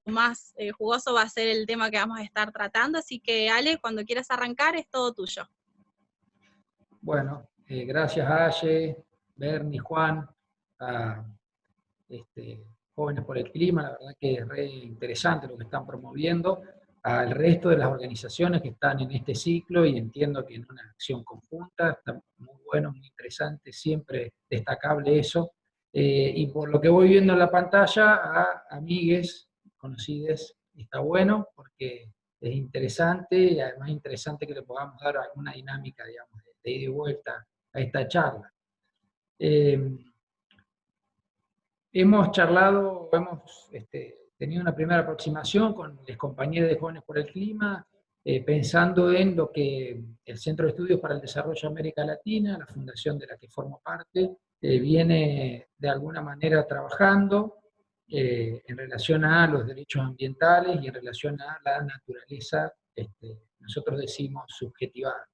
más jugoso va a ser el tema que vamos a estar tratando, así que Ale, cuando quieras arrancar es todo tuyo. Bueno, gracias a Aye, Bernie, Juan, a Jóvenes por el Clima, la verdad que es re interesante lo que están promoviendo, al resto de las organizaciones que están en este ciclo, y entiendo que en una acción conjunta, está muy bueno, muy interesante, siempre destacable eso. Y por lo que voy viendo en la pantalla, a amigues, conocides, está bueno, porque es interesante, y además interesante que le podamos dar alguna dinámica, digamos, de ida y vuelta a esta charla. Hemos charlado, hemos tenido una primera aproximación con los compañeros de Jóvenes por el Clima, pensando en lo que el Centro de Estudios para el Desarrollo de América Latina, la fundación de la que formo parte, viene de alguna manera trabajando en relación a los derechos ambientales y en relación a la naturaleza, nosotros decimos subjetivada.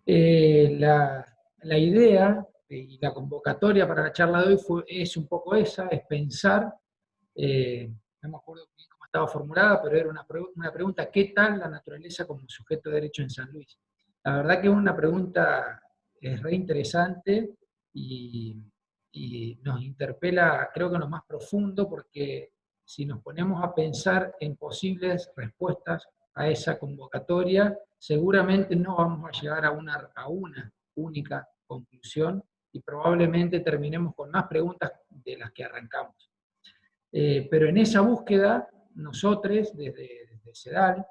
La idea y la convocatoria para la charla de hoy es un poco esa, es pensar, no me acuerdo bien cómo estaba formulada, pero era una pregunta: ¿qué tal la naturaleza como sujeto de derecho en San Luis? La verdad que es una pregunta re interesante y nos interpela, creo que en lo más profundo, porque si nos ponemos a pensar en posibles respuestas a esa convocatoria, seguramente no vamos a llegar a una única conclusión, y probablemente terminemos con más preguntas de las que arrancamos. Pero en esa búsqueda, nosotros desde CEDAL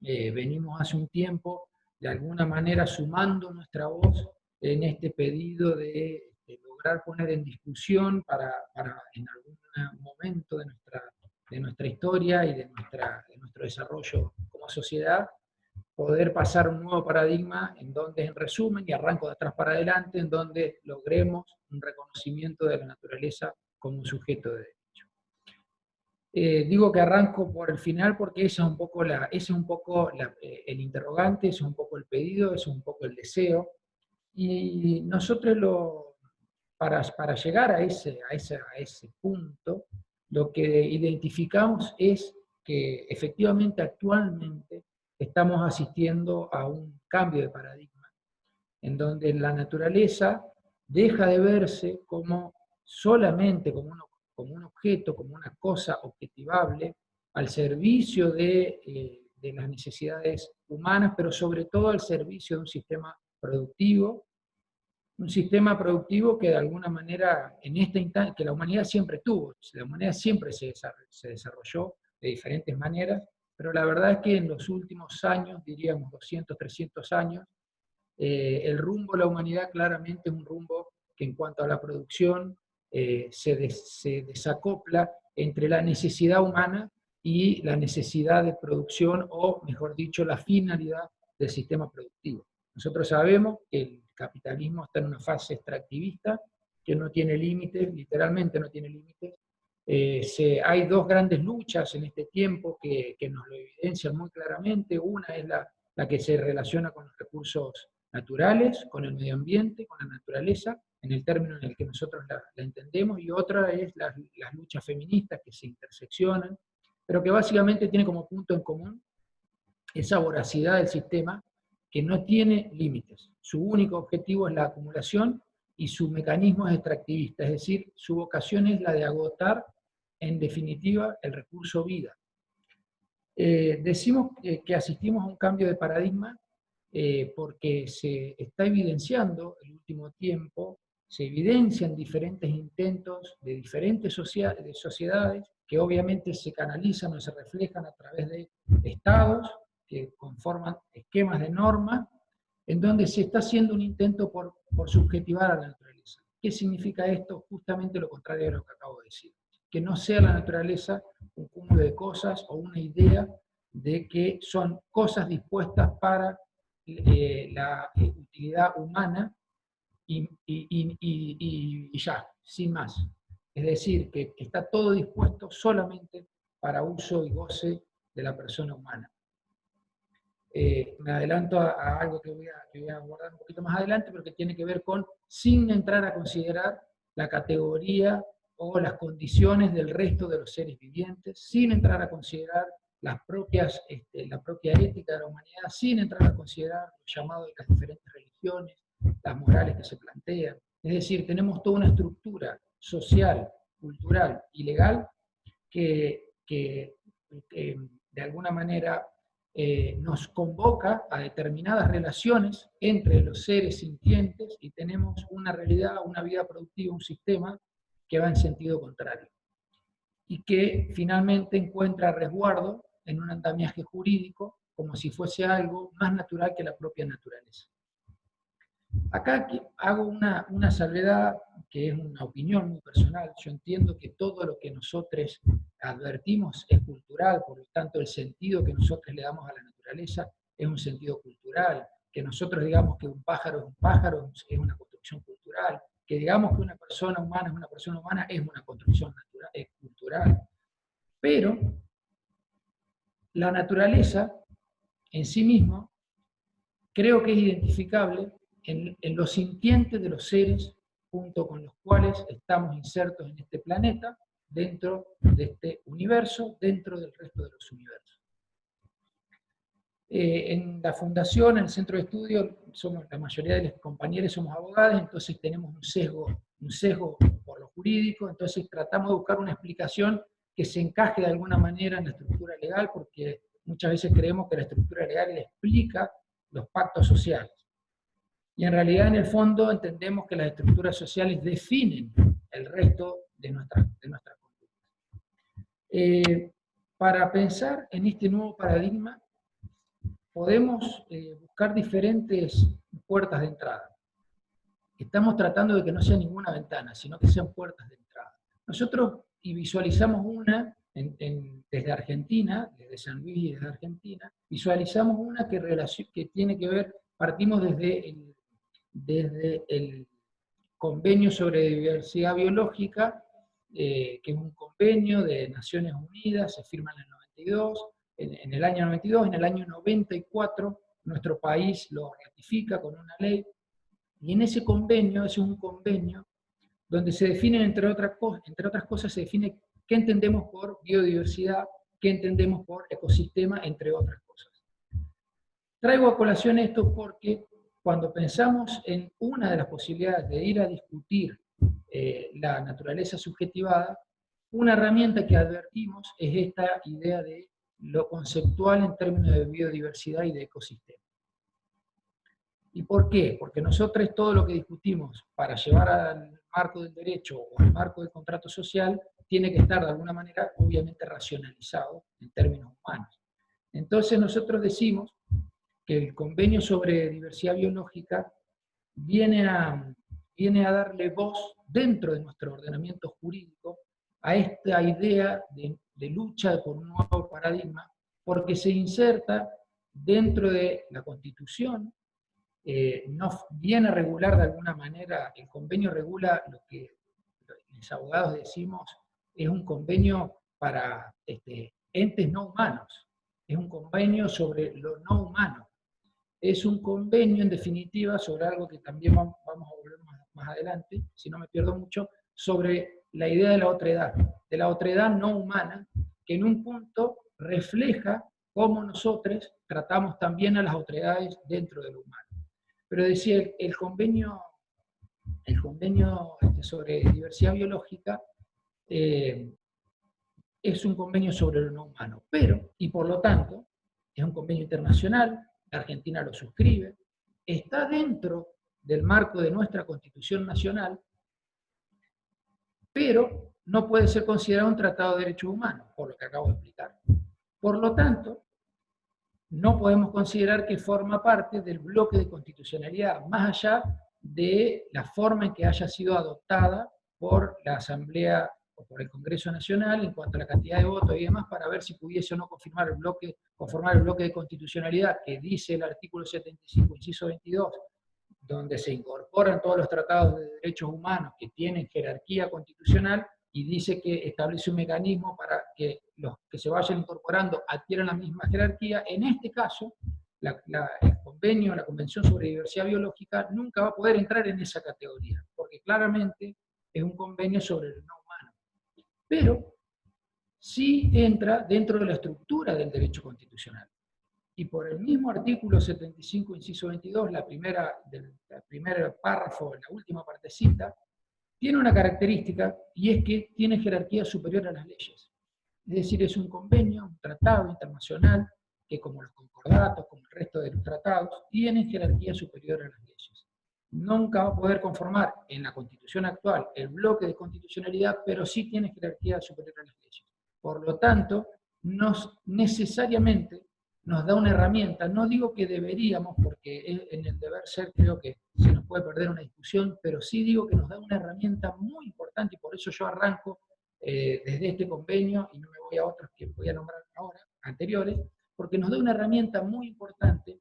venimos hace un tiempo de alguna manera sumando nuestra voz en este pedido de lograr poner en discusión para en algún momento de nuestra historia y de nuestro desarrollo como sociedad, poder pasar a un nuevo paradigma en donde, en resumen, y arranco de atrás para adelante, en donde logremos un reconocimiento de la naturaleza como un sujeto de derecho. Digo que arranco por el final porque ese es un poco el interrogante, ese es un poco el pedido, ese es un poco el deseo, y nosotros para llegar a ese punto, lo que identificamos es que efectivamente actualmente estamos asistiendo a un cambio de paradigma, en donde la naturaleza deja de verse como solamente como un objeto, como una cosa objetivable al servicio de las necesidades humanas, pero sobre todo al servicio de un sistema productivo que de alguna manera, en esta instancia, que la humanidad siempre tuvo, la humanidad siempre se desarrolló de diferentes maneras, pero la verdad es que en los últimos años, diríamos 200, 300 años, el rumbo de la humanidad claramente es un rumbo que en cuanto a la producción se desacopla entre la necesidad humana y la necesidad de producción, o mejor dicho, la finalidad del sistema productivo. Nosotros sabemos que el capitalismo está en una fase extractivista que no tiene límites, literalmente no tiene límites. Hay dos grandes luchas en este tiempo que nos lo evidencian muy claramente. Una es la que se relaciona con los recursos naturales, con el medio ambiente, con la naturaleza, en el término en el que nosotros la entendemos, y otra es las luchas feministas que se interseccionan, pero que básicamente tiene como punto en común esa voracidad del sistema que no tiene límites. Su único objetivo es la acumulación y su mecanismo es extractivista, es decir, su vocación es la de agotar, en definitiva, el recurso vida. Decimos que asistimos a un cambio de paradigma porque se está evidenciando el último tiempo, se evidencian diferentes intentos de diferentes sociedades que obviamente se canalizan o se reflejan a través de estados que conforman esquemas de norma, en donde se está haciendo un intento por subjetivar a la naturaleza. ¿Qué significa esto? Justamente lo contrario de lo que acabo de decir. Que no sea la naturaleza un cúmulo de cosas o una idea de que son cosas dispuestas para la utilidad humana y ya, sin más. Es decir, que está todo dispuesto solamente para uso y goce de la persona humana. Me adelanto a algo que voy a abordar un poquito más adelante, pero que tiene que ver con, sin entrar a considerar la categoría o las condiciones del resto de los seres vivientes, sin entrar a considerar la propia ética de la humanidad, sin entrar a considerar los llamados de las diferentes religiones, las morales que se plantean. Es decir, tenemos toda una estructura social, cultural y legal que de alguna manera nos convoca a determinadas relaciones entre los seres sintientes y tenemos una realidad, una vida productiva, un sistema que va en sentido contrario y que finalmente encuentra resguardo en un andamiaje jurídico como si fuese algo más natural que la propia naturaleza. Acá hago una salvedad que es una opinión muy personal. Yo entiendo que todo lo que nosotros advertimos es cultural, por lo tanto el sentido que nosotros le damos a la naturaleza es un sentido cultural. Que nosotros digamos que un pájaro es un pájaro es una construcción cultural. Que digamos que una persona humana es una persona humana es una construcción natural, es cultural. Pero la naturaleza en sí misma creo que es identificable en los sintientes de los seres junto con los cuales estamos insertos en este planeta, dentro de este universo, dentro del resto de los universos. En la fundación, en el centro de estudio, la mayoría de los compañeros somos abogados, entonces tenemos un sesgo por lo jurídico, entonces tratamos de buscar una explicación que se encaje de alguna manera en la estructura legal, porque muchas veces creemos que la estructura legal explica los pactos sociales. Y en realidad, en el fondo, entendemos que las estructuras sociales definen el resto de nuestras conductas. Para pensar en este nuevo paradigma, podemos buscar diferentes puertas de entrada. Estamos tratando de que no sea ninguna ventana, sino que sean puertas de entrada. Nosotros visualizamos una, desde Argentina, desde San Luis y desde Argentina, visualizamos una que tiene que ver, partimos desde el Convenio sobre Diversidad Biológica, que es un convenio de Naciones Unidas, se firma en el 92, en el año 92, en el año 94 nuestro país lo ratifica con una ley, y en ese convenio, es un convenio donde se definen, entre otras cosas, se define qué entendemos por biodiversidad, qué entendemos por ecosistema, entre otras cosas. Traigo a colación esto porque cuando pensamos en una de las posibilidades de ir a discutir la naturaleza subjetivada, una herramienta que advertimos es esta idea de lo conceptual en términos de biodiversidad y de ecosistema. ¿Y por qué? Porque nosotros todo lo que discutimos para llevar al marco del derecho o al marco del contrato social tiene que estar de alguna manera obviamente racionalizado en términos humanos. Entonces nosotros decimos que el convenio sobre diversidad biológica viene a darle voz dentro de nuestro ordenamiento jurídico a esta idea de lucha por un nuevo paradigma, porque se inserta dentro de la Constitución, no viene a regular de alguna manera, el convenio regula lo que los abogados decimos, es un convenio para entes no humanos, es un convenio sobre lo no humano. Es un convenio, en definitiva, sobre algo que también vamos a volver más adelante, si no me pierdo mucho, sobre la idea de la otredad no humana, que en un punto refleja cómo nosotros tratamos también a las otredades dentro de lo humano. Pero decía, el convenio sobre diversidad biológica es un convenio sobre lo no humano, pero, y por lo tanto, es un convenio internacional, la Argentina lo suscribe, está dentro del marco de nuestra Constitución Nacional, pero no puede ser considerado un tratado de derechos humanos, por lo que acabo de explicar. Por lo tanto, no podemos considerar que forma parte del bloque de constitucionalidad, más allá de la forma en que haya sido adoptada por la Asamblea o por el Congreso Nacional en cuanto a la cantidad de votos y demás, para ver si pudiese o no conformar el bloque de constitucionalidad que dice el artículo 75, inciso 22, donde se incorporan todos los tratados de derechos humanos que tienen jerarquía constitucional, y dice que establece un mecanismo para que los que se vayan incorporando adquieran la misma jerarquía. En este caso, el convenio, la Convención sobre Diversidad Biológica, nunca va a poder entrar en esa categoría, porque claramente es un convenio sobre lo no humano. pero sí entra dentro de la estructura del derecho constitucional. Y por el mismo artículo 75, inciso 22, la primera párrafo, la última partecita, tiene una característica, y es que tiene jerarquía superior a las leyes. Es decir, es un convenio, un tratado internacional, que como los concordatos, como el resto de los tratados, tiene jerarquía superior a las leyes. Nunca va a poder conformar en la Constitución actual el bloque de constitucionalidad, pero sí tiene jerarquía superior a las leyes. Por lo tanto, necesariamente nos da una herramienta, no digo que deberíamos, porque en el deber ser creo que se nos puede perder una discusión, pero sí digo que nos da una herramienta muy importante, y por eso yo arranco desde este convenio, y no me voy a otros que voy a nombrar ahora, anteriores, porque nos da una herramienta muy importante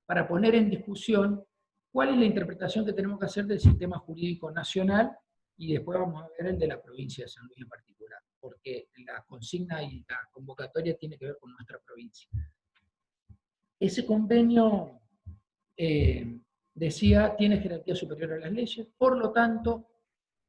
para poner en discusión cuál es la interpretación que tenemos que hacer del sistema jurídico nacional, y después vamos a ver el de la provincia de San Luis en particular, porque la consigna y la convocatoria tiene que ver con nuestra provincia. Ese convenio, decía, tiene jerarquía superior a las leyes, por lo tanto,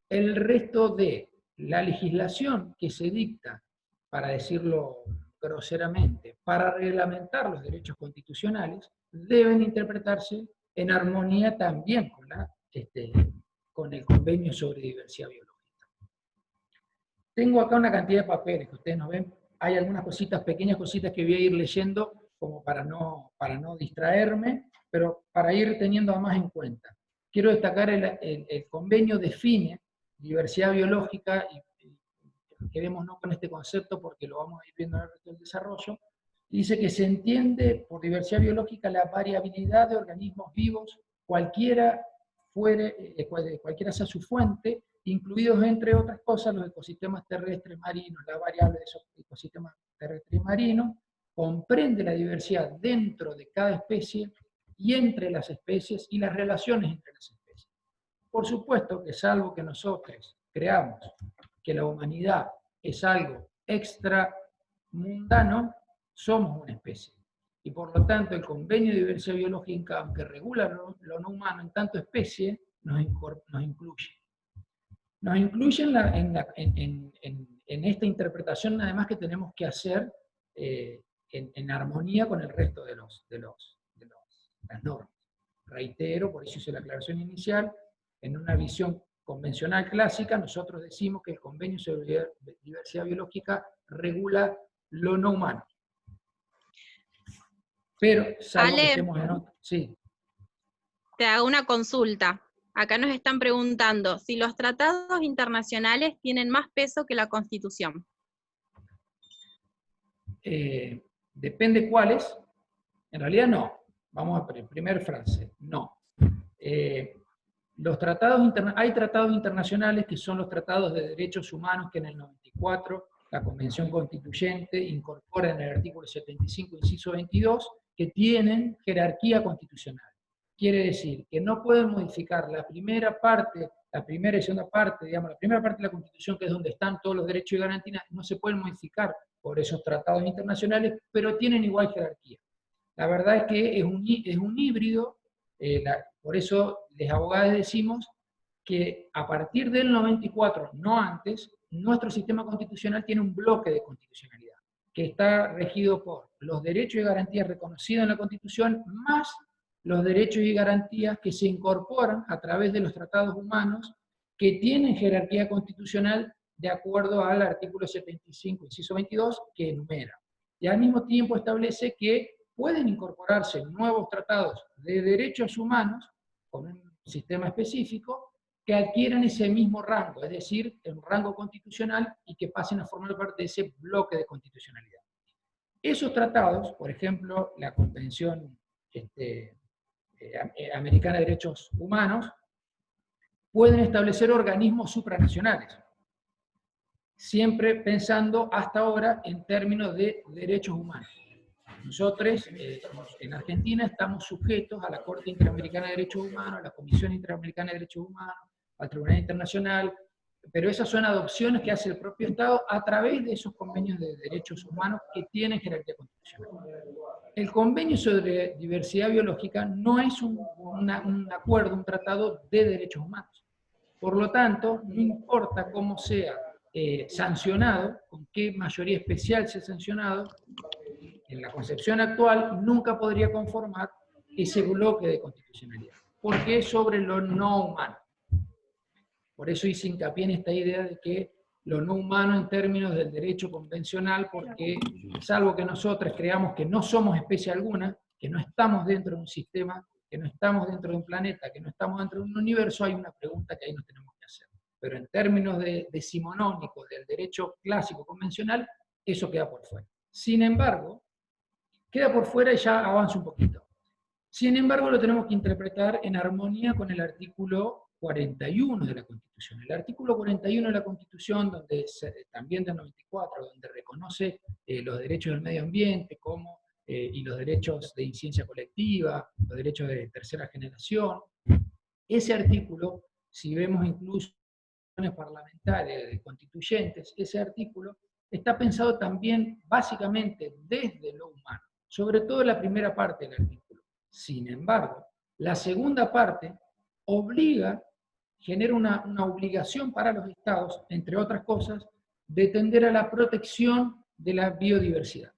el resto de la legislación que se dicta, para decirlo groseramente, para reglamentar los derechos constitucionales, deben interpretarse en armonía también con el convenio sobre diversidad biológica. Tengo acá una cantidad de papeles que ustedes no ven. Hay algunas cositas, pequeñas cositas que voy a ir leyendo como para no distraerme, pero para ir teniendo más en cuenta. Quiero destacar el convenio define diversidad biológica, y quedémonos con este concepto porque lo vamos a ir viendo en el resto del desarrollo. Dice que se entiende por diversidad biológica la variabilidad de organismos vivos, cualquiera sea su fuente, incluidos entre otras cosas los ecosistemas terrestres marinos. La variable de esos ecosistemas terrestres y marinos comprende la diversidad dentro de cada especie y entre las especies y las relaciones entre las especies. Por supuesto que salvo que nosotros creamos que la humanidad es algo extramundano, somos una especie. Y por lo tanto el convenio de diversidad biológica, aunque regula lo no humano en tanto especie, nos incluye. Nos incluye en esta interpretación, además, que tenemos que hacer en armonía con el resto de las normas. Reitero, por eso hice la aclaración inicial, en una visión convencional clásica, nosotros decimos que el convenio sobre diversidad biológica regula lo no humano. Pero, salvo que estemos en otro. Sí. Te hago una consulta. Acá nos están preguntando si los tratados internacionales tienen más peso que la Constitución. Depende cuáles. En realidad no. Vamos a ver, primera frase, no. Hay tratados internacionales que son los tratados de derechos humanos que en el 94 la Convención Constituyente incorpora en el artículo 75, inciso 22, que tienen jerarquía constitucional. Quiere decir que no pueden modificar la primera y segunda parte, digamos, la primera parte de la Constitución, que es donde están todos los derechos y garantías, no se pueden modificar por esos tratados internacionales, pero tienen igual jerarquía. La verdad es que es un híbrido, por eso los abogados decimos que a partir del 94, no antes, nuestro sistema constitucional tiene un bloque de constitucionalidad, que está regido por los derechos y garantías reconocidos en la Constitución, más los derechos y garantías que se incorporan a través de los tratados humanos, que tienen jerarquía constitucional de acuerdo al artículo 75, inciso 22, que enumera. Y al mismo tiempo establece que pueden incorporarse nuevos tratados de derechos humanos con un sistema específico que adquieran ese mismo rango, es decir, el rango constitucional, y que pasen a formar parte de ese bloque de constitucionalidad. Esos tratados, por ejemplo, la Convención Americana de Derechos Humanos, pueden establecer organismos supranacionales, siempre pensando hasta ahora en términos de derechos humanos. Nosotros, en Argentina, estamos sujetos a la Corte Interamericana de Derechos Humanos, a la Comisión Interamericana de Derechos Humanos, al Tribunal Internacional, pero esas son adopciones que hace el propio Estado a través de esos convenios de derechos humanos que tienen jerarquía constitucional. El convenio sobre diversidad biológica no es un acuerdo, un tratado de derechos humanos. Por lo tanto, no importa cómo sea sancionado, con qué mayoría especial se ha sancionado, en la concepción actual nunca podría conformar ese bloque de constitucionalidad, porque es sobre lo no humano. Por eso hice hincapié en esta idea de que lo no humano en términos del derecho convencional, porque salvo que nosotros creamos que no somos especie alguna, que no estamos dentro de un sistema, que no estamos dentro de un planeta, que no estamos dentro de un universo, hay una pregunta que ahí nos tenemos que hacer. Pero en términos decimonónicos del derecho clásico convencional, eso queda por fuera. Sin embargo, queda por fuera y ya avanza un poquito. Sin embargo, lo tenemos que interpretar en armonía con el artículo 41 de la Constitución. El artículo 41 de la Constitución, también del 94, donde reconoce los derechos del medio ambiente y los derechos de incidencia colectiva, los derechos de tercera generación. Ese artículo, si vemos incluso parlamentarias, de constituyentes, ese artículo está pensado también básicamente desde lo humano, sobre todo la primera parte del artículo. Sin embargo, la segunda parte genera una obligación para los estados, entre otras cosas, de tender a la protección de la biodiversidad.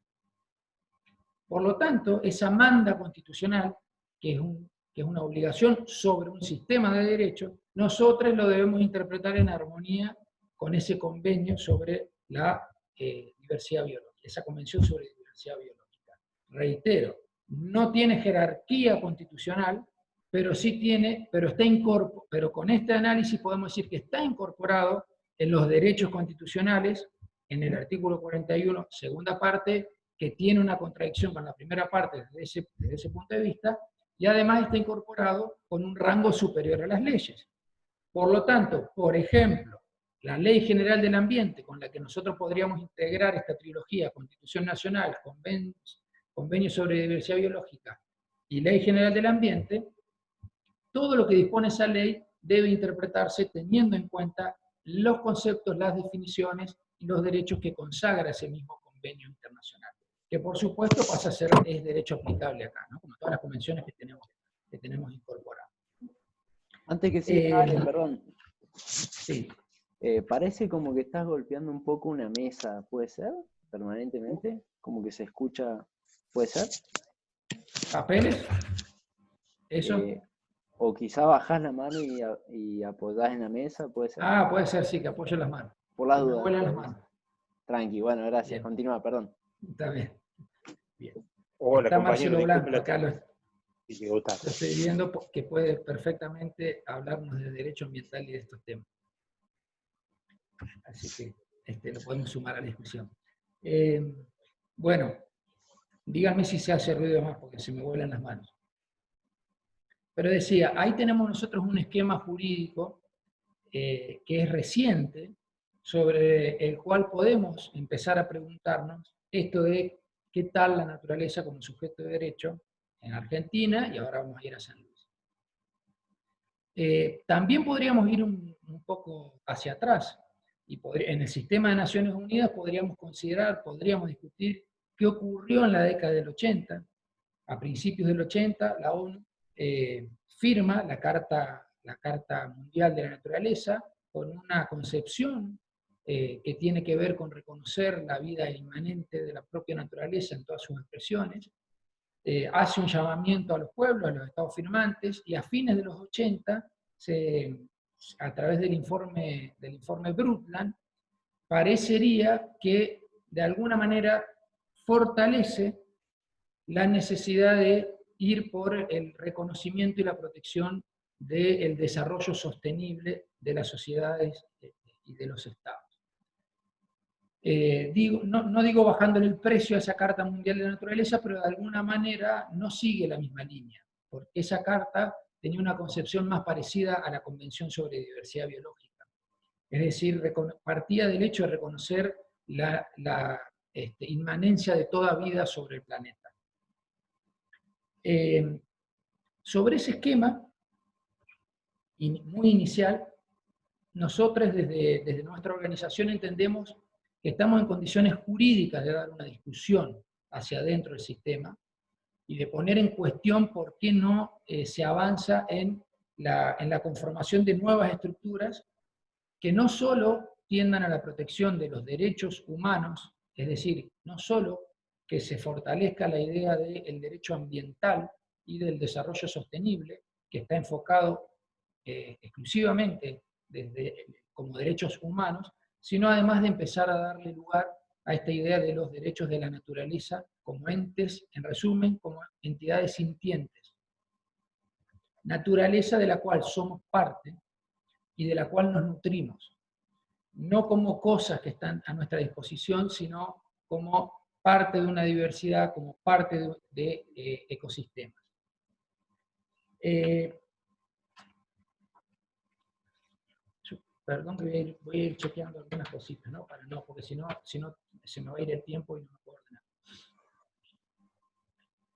Por lo tanto, esa manda constitucional, que es una obligación sobre un sistema de derecho, nosotros lo debemos interpretar en armonía con ese convenio sobre la diversidad biológica, esa convención sobre diversidad biológica. Reitero, no tiene jerarquía constitucional, pero sí tiene, pero con este análisis podemos decir que está incorporado en los derechos constitucionales, en el artículo 41, segunda parte, que tiene una contradicción con la primera parte desde ese punto de vista, y además está incorporado con un rango superior a las leyes. Por lo tanto, por ejemplo, la Ley General del Ambiente, con la que nosotros podríamos integrar esta trilogía, Constitución Nacional, Convenio sobre Diversidad Biológica y Ley General del Ambiente, todo lo que dispone esa ley debe interpretarse teniendo en cuenta los conceptos, las definiciones y los derechos que consagra ese mismo convenio internacional, que por supuesto pasa a ser derecho aplicable acá, ¿no? Como todas las convenciones que tenemos incorporadas. Antes que siga, Ale, perdón. Sí. Parece como que estás golpeando un poco una mesa, ¿puede ser? Permanentemente, como que se escucha, ¿puede ser? ¿Papeles? ¿Eso? O quizá bajás la mano y apoyás en la mesa, ¿puede ser? Ah, puede ser, sí, que apoyo las manos. Por las Que me dudas. vuelan las manos. Tranqui, bueno, gracias. Bien. Continúa, perdón. Está bien. Bien. Hola, Está compañero, Marcelo Blanco, disculpe acá lo estoy viendo que puede perfectamente hablarnos de derecho ambiental y de estos temas. Así que lo podemos sumar a la discusión. Bueno, díganme si se hace ruido más porque se me vuelan las manos. Pero decía, ahí tenemos nosotros un esquema jurídico que es reciente, sobre el cual podemos empezar a preguntarnos esto de qué tal la naturaleza como sujeto de derecho en Argentina, y ahora vamos a ir a San Luis. También podríamos ir un poco hacia atrás, y en el sistema de Naciones Unidas podríamos discutir qué ocurrió en la década del 80. A principios del 80, la ONU firma la Carta Mundial de la Naturaleza, con una concepción que tiene que ver con reconocer la vida inmanente de la propia naturaleza en todas sus expresiones. Hace un llamamiento a los pueblos, a los estados firmantes, y a fines de los 80, a través del informe Brundtland, parecería que de alguna manera fortalece la necesidad de ir por el reconocimiento y la protección del desarrollo sostenible de las sociedades y de los estados. No digo bajándole el precio a esa Carta Mundial de la Naturaleza, pero de alguna manera no sigue la misma línea, porque esa carta tenía una concepción más parecida a la Convención sobre Diversidad Biológica. Es decir, partía del hecho de reconocer la inmanencia de toda vida sobre el planeta. Sobre ese esquema, muy inicial, nosotros desde nuestra organización entendemos que estamos en condiciones jurídicas de dar una discusión hacia adentro del sistema y de poner en cuestión por qué no se avanza en la conformación de nuevas estructuras que no solo tiendan a la protección de los derechos humanos, es decir, no solo que se fortalezca la idea del derecho ambiental y del desarrollo sostenible, que está enfocado exclusivamente como derechos humanos, sino además de empezar a darle lugar a esta idea de los derechos de la naturaleza como entes, en resumen, como entidades sintientes. Naturaleza de la cual somos parte y de la cual nos nutrimos. No como cosas que están a nuestra disposición, sino como parte de una diversidad, como parte de ecosistemas. Perdón que voy a ir chequeando algunas cositas, ¿no? Porque si no se me va a ir el tiempo y no me puedo ordenar.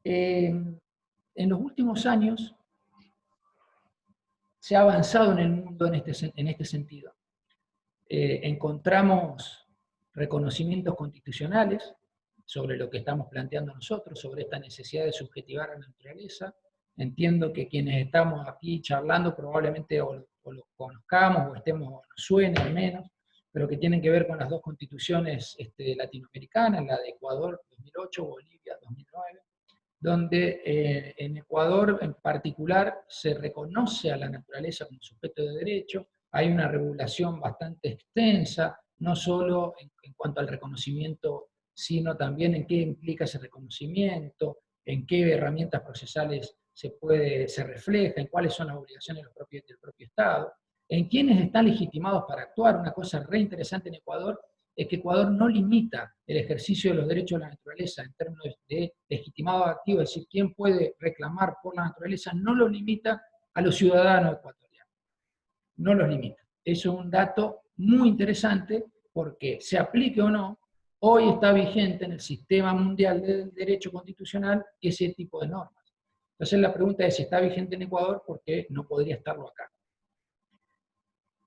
En los últimos años se ha avanzado en el mundo en este sentido. Encontramos reconocimientos constitucionales sobre lo que estamos planteando nosotros, sobre esta necesidad de subjetivar a la naturaleza. Entiendo que quienes estamos aquí charlando probablemente o lo conozcamos o nos suene al menos, pero que tienen que ver con las dos constituciones latinoamericanas, la de Ecuador 2008, Bolivia 2009, donde en Ecuador en particular se reconoce a la naturaleza como sujeto de derecho, hay una regulación bastante extensa, no solo en cuanto al reconocimiento, sino también en qué implica ese reconocimiento, en qué herramientas procesales se refleja, en cuáles son las obligaciones del propio Estado, en quiénes están legitimados para actuar. Una cosa re interesante en Ecuador es que Ecuador no limita el ejercicio de los derechos de la naturaleza en términos de legitimado activo, es decir, quién puede reclamar por la naturaleza, no lo limita a los ciudadanos ecuatorianos. No los limita. Eso es un dato muy interesante porque, se aplique o no, hoy está vigente en el sistema mundial del derecho constitucional ese tipo de normas. Entonces la pregunta es si está vigente en Ecuador, ¿por qué no podría estarlo acá?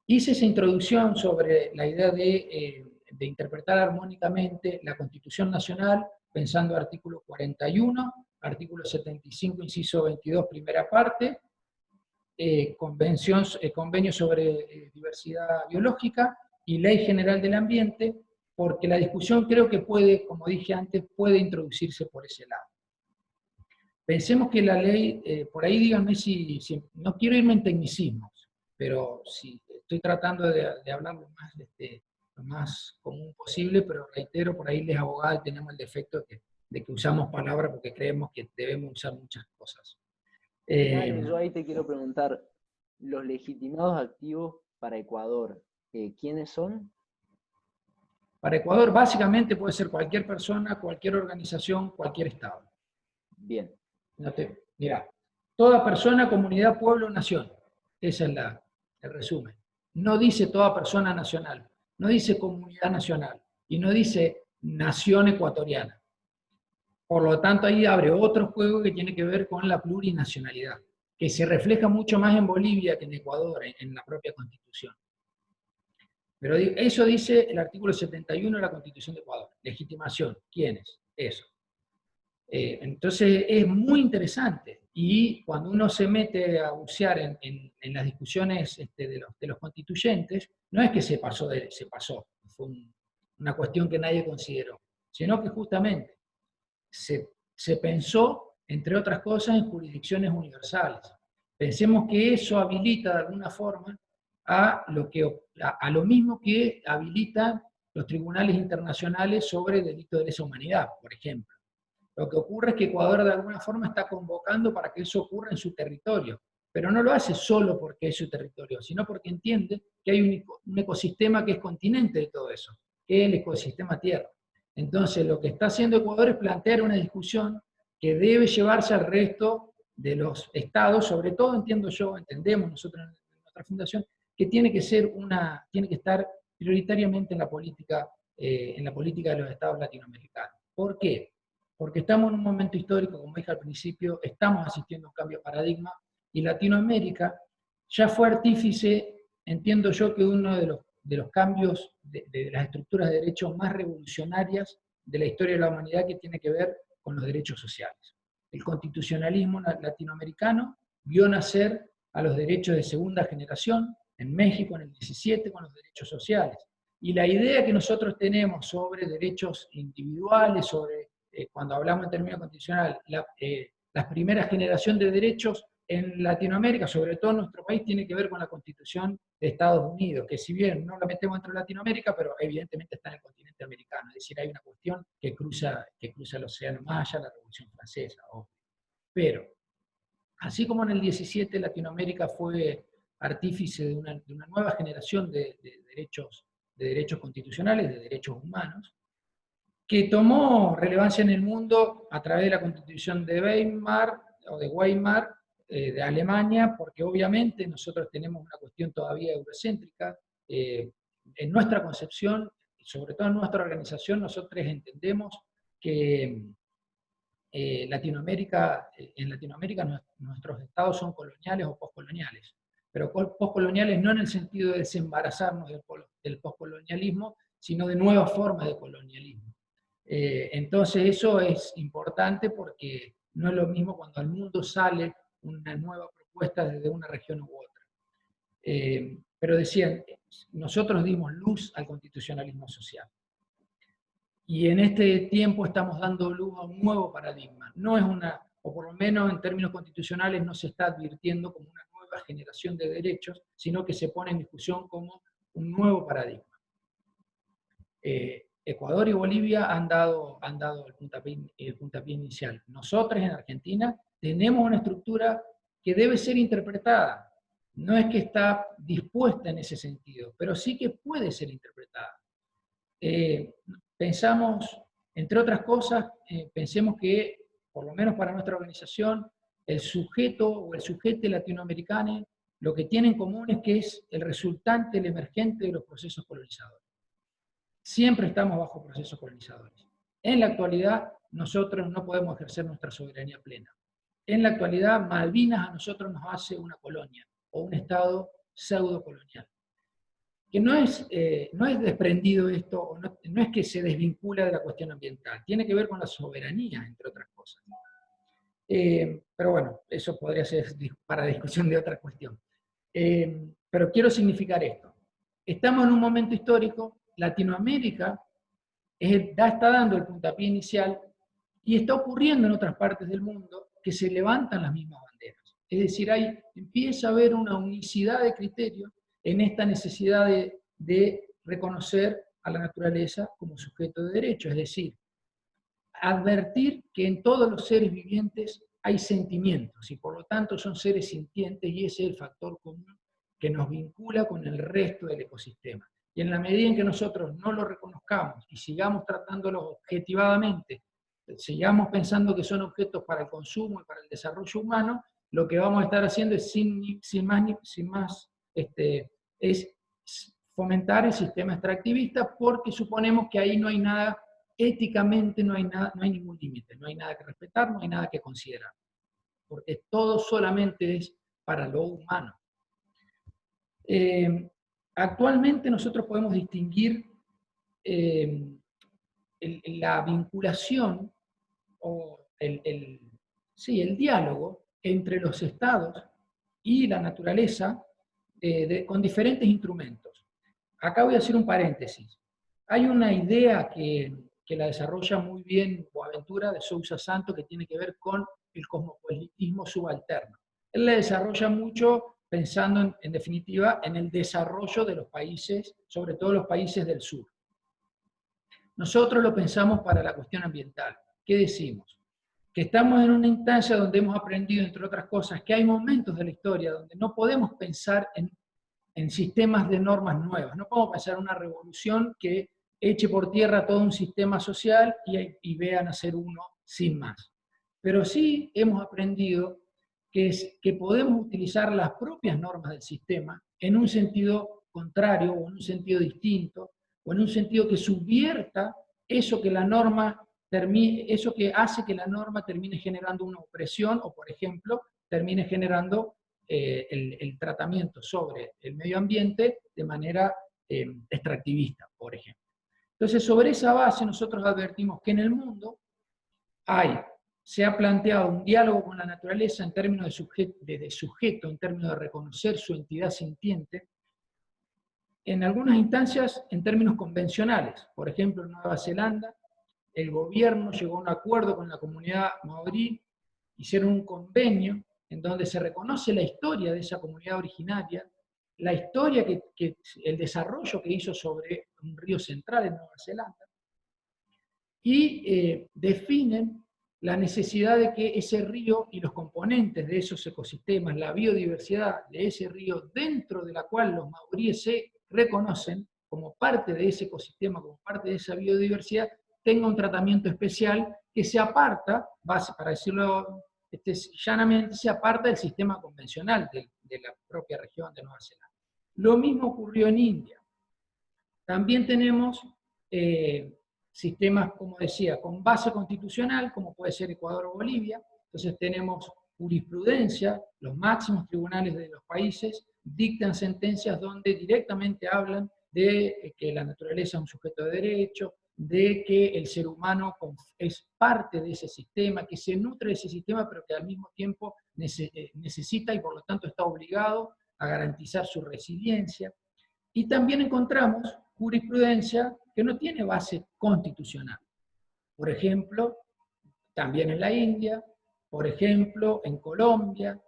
Hice esa introducción sobre la idea de interpretar armónicamente la Constitución Nacional, pensando artículo 41, artículo 75, inciso 22, primera parte, convenio sobre diversidad biológica y Ley General del Ambiente, porque la discusión creo que puede, como dije antes, puede introducirse por ese lado. Pensemos que la ley, por ahí díganme si no quiero irme en tecnicismos, pero si estoy tratando de hablar lo más común posible, pero reitero, por ahí les abogados tenemos el defecto de que usamos palabras porque creemos que debemos usar muchas cosas. Dale, yo ahí te quiero preguntar, los legitimados activos para Ecuador, ¿quiénes son? Para Ecuador básicamente puede ser cualquier persona, cualquier organización, cualquier Estado. Bien. Mirá, toda persona, comunidad, pueblo, nación. Ese es el resumen. No dice toda persona nacional, no dice comunidad nacional, y no dice nación ecuatoriana. Por lo tanto, ahí abre otro juego que tiene que ver con la plurinacionalidad, que se refleja mucho más en Bolivia que en Ecuador, en la propia Constitución. Pero eso dice el artículo 71 de la Constitución de Ecuador. Legitimación, ¿quiénes? Eso. Entonces es muy interesante, y cuando uno se mete a bucear en las discusiones de los constituyentes, no es que se pasó, fue una cuestión que nadie consideró, sino que justamente se pensó, entre otras cosas, en jurisdicciones universales. Pensemos que eso habilita de alguna forma a lo mismo que habilitan los tribunales internacionales sobre delitos de lesa humanidad, por ejemplo. Lo que ocurre es que Ecuador de alguna forma está convocando para que eso ocurra en su territorio, pero no lo hace solo porque es su territorio, sino porque entiende que hay un ecosistema que es continente de todo eso, que es el ecosistema Tierra. Entonces lo que está haciendo Ecuador es plantear una discusión que debe llevarse al resto de los estados, sobre todo entendemos nosotros en nuestra fundación, que tiene que estar prioritariamente en la política de los estados latinoamericanos. ¿Por qué? Porque estamos en un momento histórico, como dije al principio, estamos asistiendo a un cambio de paradigma, y Latinoamérica ya fue artífice, entiendo yo, que uno de los cambios de las estructuras de derechos más revolucionarias de la historia de la humanidad, que tiene que ver con los derechos sociales. El constitucionalismo latinoamericano vio nacer a los derechos de segunda generación, en México en el 17 con los derechos sociales, Y la idea que nosotros tenemos sobre derechos individuales, sobre, cuando hablamos en términos constitucionales, la primera generación de derechos en Latinoamérica, sobre todo en nuestro país, tiene que ver con la Constitución de Estados Unidos, que si bien no la metemos dentro de Latinoamérica, pero evidentemente está en el continente americano, es decir, hay una cuestión que cruza el océano más allá de la Revolución Francesa, obvio. Pero, así como en el 17 Latinoamérica fue artífice de una nueva generación de derechos constitucionales, de derechos humanos, que tomó relevancia en el mundo a través de la Constitución de Weimar, de Alemania, porque obviamente nosotros tenemos una cuestión todavía eurocéntrica. En nuestra concepción, sobre todo en nuestra organización, nosotros entendemos que en Latinoamérica nuestros estados son coloniales o postcoloniales, pero postcoloniales no en el sentido de desembarazarnos del postcolonialismo, sino de nuevas formas de colonialismo. Entonces eso es importante porque no es lo mismo cuando al mundo sale una nueva propuesta desde una región u otra. Pero decían, nosotros dimos luz al constitucionalismo social. Y en este tiempo estamos dando luz a un nuevo paradigma. No es o por lo menos en términos constitucionales no se está advirtiendo como una nueva generación de derechos, sino que se pone en discusión como un nuevo paradigma. Ecuador y Bolivia han dado el puntapié inicial. Nosotros en Argentina tenemos una estructura que debe ser interpretada. No es que está dispuesta en ese sentido, pero sí que puede ser interpretada. Pensamos, entre otras cosas, pensemos que, por lo menos para nuestra organización, el sujeto o el sujete latinoamericano lo que tiene en común es que es el resultante, el emergente de los procesos colonizadores. Siempre estamos bajo procesos colonizadores. En la actualidad, nosotros no podemos ejercer nuestra soberanía plena. En la actualidad, Malvinas a nosotros nos hace una colonia, o un estado pseudo-colonial. Que no es desprendido esto, o no es que se desvincula de la cuestión ambiental, tiene que ver con la soberanía, entre otras cosas. Pero bueno, eso podría ser para discusión de otra cuestión. Pero quiero significar esto. Estamos en un momento histórico, Latinoamérica está dando el puntapié inicial y está ocurriendo en otras partes del mundo que se levantan las mismas banderas. Es decir, empieza a haber una unicidad de criterios en esta necesidad de reconocer a la naturaleza como sujeto de derecho, es decir, advertir que en todos los seres vivientes hay sentimientos y por lo tanto son seres sintientes y ese es el factor común que nos vincula con el resto del ecosistema. Y en la medida en que nosotros no lo reconozcamos y sigamos tratándolos objetivadamente, sigamos pensando que son objetos para el consumo y para el desarrollo humano, lo que vamos a estar haciendo es es fomentar el sistema extractivista porque suponemos que ahí no hay nada, éticamente no hay ningún límite, no hay nada que respetar, no hay nada que considerar, porque todo solamente es para lo humano. Actualmente nosotros podemos distinguir la vinculación o el diálogo entre los estados y la naturaleza con diferentes instrumentos. Acá voy a hacer un paréntesis. Hay una idea que la desarrolla muy bien Boaventura de Sousa Santos que tiene que ver con el cosmopolitismo subalterno. Él la desarrolla mucho pensando en definitiva en el desarrollo de los países, sobre todo los países del sur. Nosotros lo pensamos para la cuestión ambiental. ¿Qué decimos? Que estamos en una instancia donde hemos aprendido, entre otras cosas, que hay momentos de la historia donde no podemos pensar en sistemas de normas nuevas. No podemos pensar en una revolución que eche por tierra todo un sistema social y vea nacer uno sin más. Pero sí hemos aprendido que podemos utilizar las propias normas del sistema en un sentido contrario o en un sentido distinto, o en un sentido que subvierta eso que eso que hace que la norma termine generando una opresión o, por ejemplo, termine generando el tratamiento sobre el medio ambiente de manera extractivista, por ejemplo. Entonces, sobre esa base nosotros advertimos que en el mundo se ha planteado un diálogo con la naturaleza en términos de sujeto, en términos de reconocer su entidad sintiente, en algunas instancias en términos convencionales. Por ejemplo, en Nueva Zelanda, el gobierno llegó a un acuerdo con la comunidad maorí, hicieron un convenio en donde se reconoce la historia de esa comunidad originaria, la historia el desarrollo que hizo sobre un río central en Nueva Zelanda, y definen la necesidad de que ese río y los componentes de esos ecosistemas, la biodiversidad de ese río, dentro de la cual los maoríes se reconocen como parte de ese ecosistema, como parte de esa biodiversidad, tenga un tratamiento especial que se aparta, para decirlo llanamente, se aparta del sistema convencional de la propia región de Nueva Zelanda. Lo mismo ocurrió en India. También tenemos sistemas, como decía, con base constitucional, como puede ser Ecuador o Bolivia. Entonces tenemos jurisprudencia, los máximos tribunales de los países dictan sentencias donde directamente hablan de que la naturaleza es un sujeto de derecho, de que el ser humano es parte de ese sistema, que se nutre de ese sistema, pero que al mismo tiempo necesita y por lo tanto está obligado a garantizar su resiliencia. Y también encontramos jurisprudencia que no tiene base constitucional. Por ejemplo, también en la India, por ejemplo, en Colombia.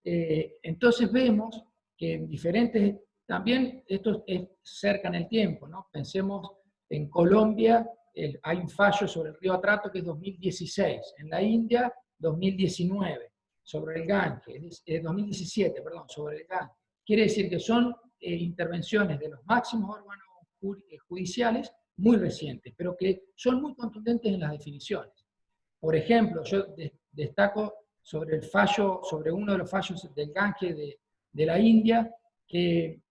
Entonces vemos que en diferentes, también esto es cerca en el tiempo, ¿no? Pensemos en Colombia, hay un fallo sobre el río Atrato que es 2016, en la India 2019, sobre el Ganges, 2017, perdón, sobre el Ganges. Quiere decir que son intervenciones de los máximos órganos judiciales muy recientes, pero que son muy contundentes en las definiciones. Por ejemplo, yo destaco sobre el fallo, sobre uno de los fallos del Ganges de la India, que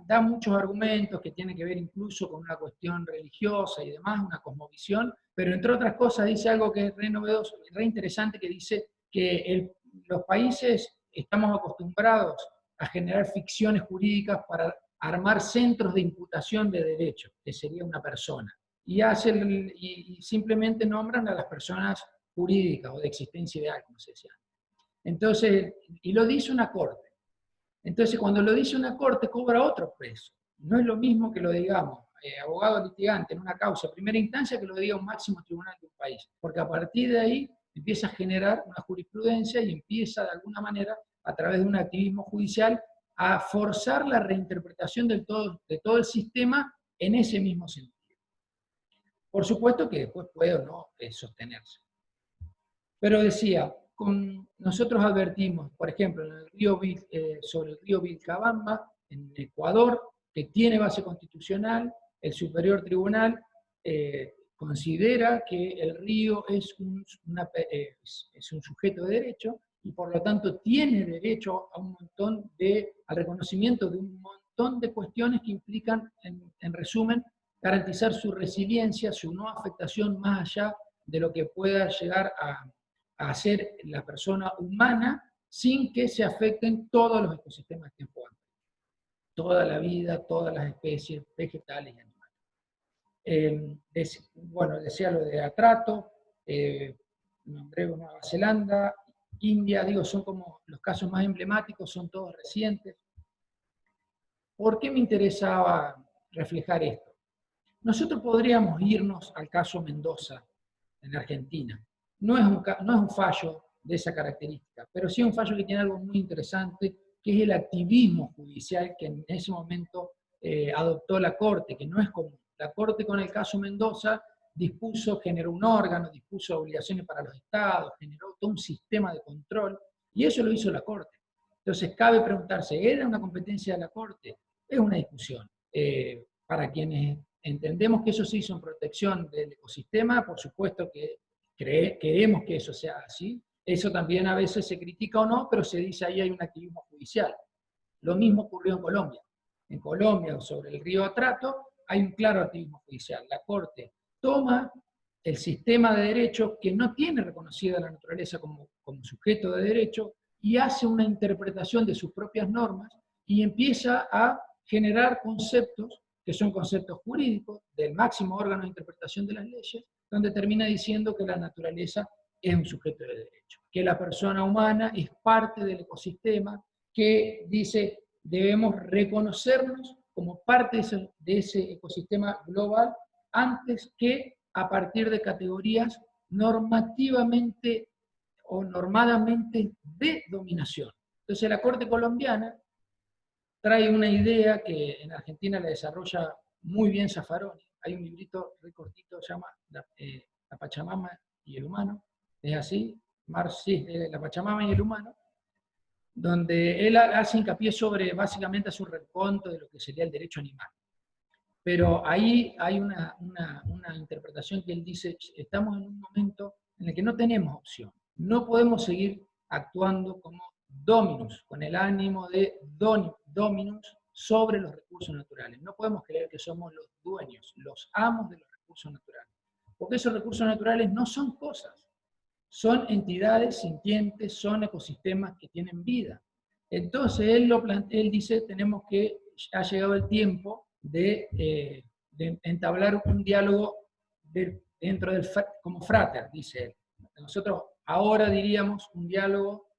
da muchos argumentos que tienen que ver incluso con una cuestión religiosa y demás, una cosmovisión, pero entre otras cosas dice algo que es re novedoso, re interesante, que dice que los países estamos acostumbrados a generar ficciones jurídicas para armar centros de imputación de derecho, que sería una persona, y simplemente nombran a las personas jurídicas o de existencia ideal, como se decía. Entonces, y lo dice una corte. Entonces, cuando lo dice una corte, cobra otro peso. No es lo mismo que lo digamos, abogado litigante en una causa de primera instancia, que lo diga un máximo tribunal de un país. Porque a partir de ahí empieza a generar una jurisprudencia y empieza de alguna manera, a través de un activismo judicial, a forzar la reinterpretación de todo el sistema en ese mismo sentido. Por supuesto que después puede o no sostenerse. Pero decía, nosotros advertimos, por ejemplo, sobre el río Vilcabamba, en Ecuador, que tiene base constitucional, el Superior Tribunal considera que el río es un sujeto de derecho y por lo tanto tiene derecho a al reconocimiento de un montón de cuestiones que implican, en resumen, garantizar su resiliencia, su no afectación más allá de lo que pueda llegar a hacer la persona humana sin que se afecten todos los ecosistemas que puedan. Toda la vida, todas las especies vegetales y animales. Bueno, decía lo de Atrato, nombré Nueva Zelanda, India, digo, son como los casos más emblemáticos, son todos recientes. ¿Por qué me interesaba reflejar esto? Nosotros podríamos irnos al caso Mendoza, en Argentina. No es un fallo de esa característica, pero sí un fallo que tiene algo muy interesante, que es el activismo judicial que en ese momento adoptó la Corte, que no es común. La Corte con el caso Mendoza generó un órgano, dispuso obligaciones para los estados, generó todo un sistema de control, y eso lo hizo la Corte. Entonces cabe preguntarse, ¿era una competencia de la Corte? Es una discusión. Para quienes entendemos que eso se hizo en protección del ecosistema, por supuesto que queremos que eso sea así. Eso también a veces se critica o no, pero se dice ahí hay un activismo judicial. Lo mismo ocurrió en Colombia. En Colombia, sobre el río Atrato, hay un claro activismo judicial. La Corte toma el sistema de derecho que no tiene reconocida la naturaleza como sujeto de derecho y hace una interpretación de sus propias normas y empieza a generar conceptos que son conceptos jurídicos del máximo órgano de interpretación de las leyes, donde termina diciendo que la naturaleza es un sujeto de derecho, que la persona humana es parte del ecosistema, que dice debemos reconocernos como parte de ese ecosistema global antes que a partir de categorías normativamente o normadamente de dominación. Entonces la Corte colombiana trae una idea que en Argentina la desarrolla muy bien Zaffaroni. Hay un librito muy cortito, se llama La Pachamama y el Humano, es así, La Pachamama y el Humano, donde él hace hincapié sobre, básicamente, su reconto de lo que sería el derecho animal. Pero ahí hay una interpretación que él dice, estamos en un momento en el que no tenemos opción. No podemos seguir actuando como dominus, con el ánimo de dominus sobre los recursos naturales. No podemos creer que somos los dueños, los amos de los recursos naturales. Porque esos recursos naturales no son cosas, son entidades sintientes, son ecosistemas que tienen vida. Entonces él dice, tenemos que, ha llegado el tiempo de entablar un diálogo dentro del, como frater, dice él. Nosotros ahora diríamos un diálogo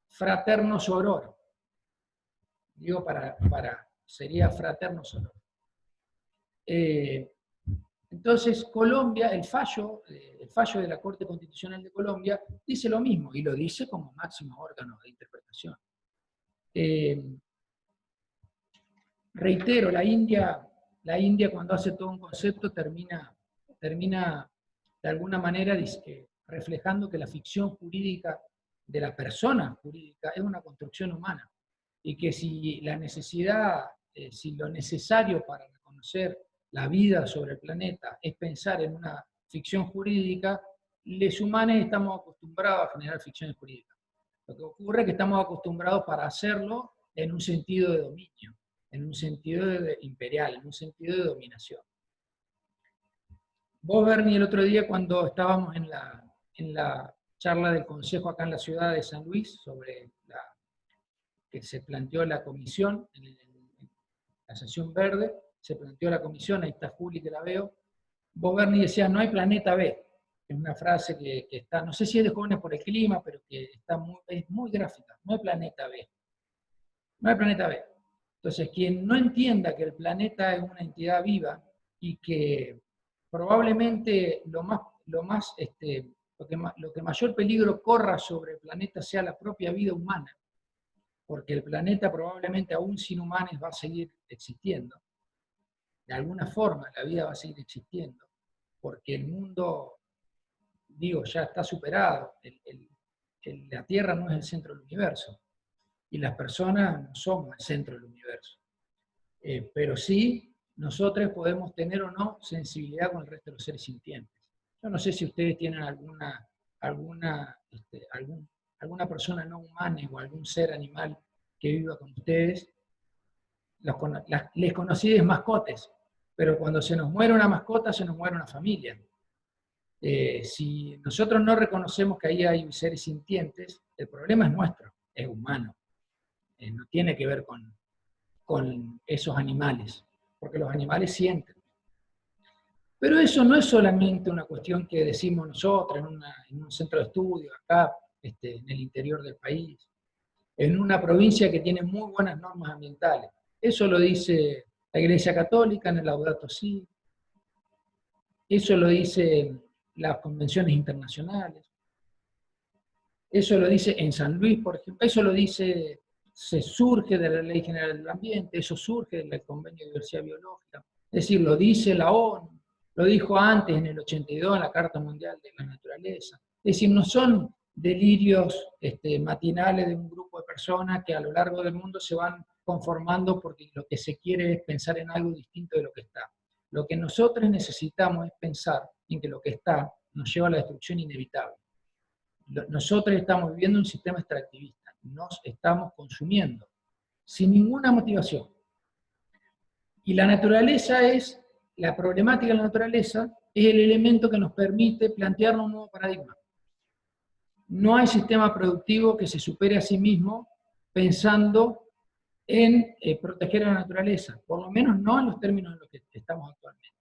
fraterno sororo. Digo, sería fraterno sororo. Entonces, Colombia, el fallo de la Corte Constitucional de Colombia dice lo mismo, y lo dice como máximo órgano de interpretación. Reitero, la India cuando hace todo un concepto termina de alguna manera reflejando que la ficción jurídica de la persona jurídica es una construcción humana, y que si la necesidad, si lo necesario para reconocer la vida sobre el planeta es pensar en una ficción jurídica, los humanos estamos acostumbrados a generar ficciones jurídicas. Lo que ocurre es que estamos acostumbrados para hacerlo en un sentido de dominio, en un sentido imperial, en un sentido de dominación. Vos, Bernie, el otro día cuando estábamos en la charla del Consejo acá en la ciudad de San Luis, sobre que se planteó la comisión, en la sesión verde, se planteó la comisión, ahí está Juli que la veo, vos, Bernie, decías, no hay planeta B. Es una frase que está, no sé si es de Jóvenes por el Clima, pero que es muy gráfica, no hay planeta B. No hay planeta B. Entonces, quien no entienda que el planeta es una entidad viva y que probablemente lo que mayor peligro corra sobre el planeta sea la propia vida humana, porque el planeta probablemente aún sin humanos va a seguir existiendo. De alguna forma la vida va a seguir existiendo, porque el mundo, digo, ya está superado. La Tierra no es el centro del universo, y las personas no somos el centro del universo. Pero sí, nosotros podemos tener o no sensibilidad con el resto de los seres sintientes. Yo no sé si ustedes tienen alguna persona no humana o algún ser animal que viva con ustedes. Les conocí de mascotas, pero cuando se nos muere una mascota, se nos muere una familia. Si nosotros no reconocemos que ahí hay seres sintientes, el problema es nuestro, es humano. No tiene que ver con esos animales, porque los animales sienten. Pero eso no es solamente una cuestión que decimos nosotros en un centro de estudio, acá, en el interior del país, en una provincia que tiene muy buenas normas ambientales. Eso lo dice la Iglesia Católica en el Laudato Si, eso lo dicen las convenciones internacionales, eso lo dice en San Luis, por ejemplo, eso lo dice, se surge de la Ley General del Ambiente, eso surge del Convenio de Diversidad Biológica, es decir, lo dice la ONU, lo dijo antes en el 82 en la Carta Mundial de la Naturaleza. Es decir, no son delirios matinales de un grupo de personas que a lo largo del mundo se van conformando porque lo que se quiere es pensar en algo distinto de lo que está. Lo que nosotros necesitamos es pensar en que lo que está nos lleva a la destrucción inevitable. Nosotros estamos viviendo un sistema extractivista, nos estamos consumiendo, sin ninguna motivación. Y la naturaleza la problemática de la naturaleza es el elemento que nos permite plantearnos un nuevo paradigma. No hay sistema productivo que se supere a sí mismo pensando en proteger a la naturaleza, por lo menos no en los términos en los que estamos actualmente.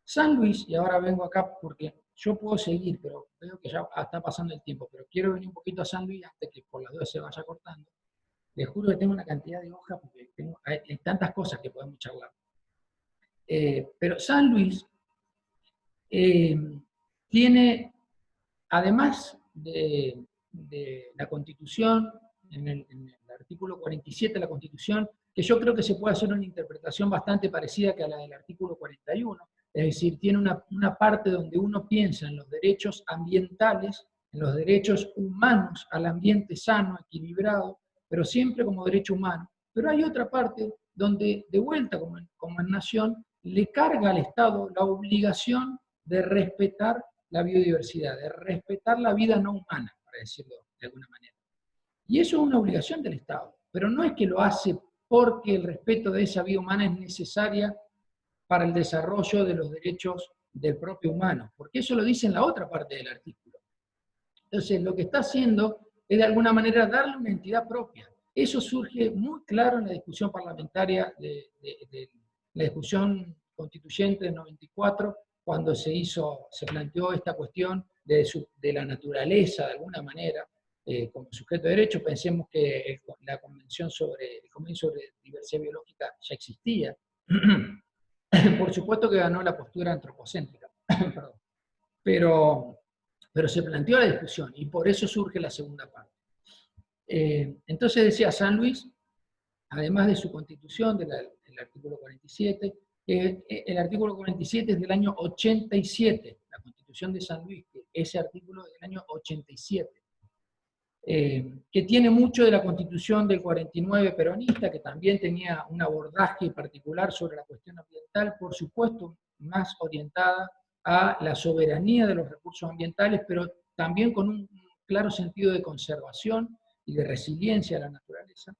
San Luis, y ahora vengo acá porque yo puedo seguir, pero veo que ya está pasando el tiempo, pero quiero venir un poquito a San Luis antes que por las dudas se vaya cortando. Les juro que tengo una cantidad de hojas porque hay tantas cosas que podemos charlar. Pero San Luis tiene, además de la Constitución, en el artículo 47 de la Constitución, que yo creo que se puede hacer una interpretación bastante parecida que a la del artículo 41, es decir, tiene una parte donde uno piensa en los derechos ambientales, en los derechos humanos al ambiente sano, equilibrado, pero siempre como derecho humano. Pero hay otra parte donde, de vuelta como en nación, le carga al Estado la obligación de respetar la biodiversidad, de respetar la vida no humana, para decirlo de alguna manera. Y eso es una obligación del Estado, pero no es que lo hace porque el respeto de esa vida humana es necesaria para el desarrollo de los derechos del propio humano, porque eso lo dice en la otra parte del artículo. Entonces, lo que está haciendo es de alguna manera darle una entidad propia. Eso surge muy claro en la discusión parlamentaria, de la discusión constituyente del 94, cuando se planteó esta cuestión de la naturaleza, de alguna manera, como sujeto de derecho. Pensemos que la Convención sobre Diversidad Biológica ya existía. Por supuesto que ganó la postura antropocéntrica, pero se planteó la discusión y por eso surge la segunda parte. Entonces decía San Luis, además de su constitución, del artículo 47, el artículo 47 es del año 87, la Constitución de San Luis, que ese artículo es del año 87, que tiene mucho de la Constitución del 49 peronista, que también tenía un abordaje particular sobre la cuestión ambiental, por supuesto, más orientada a la soberanía de los recursos ambientales, pero también con un claro sentido de conservación y de resiliencia a la naturaleza.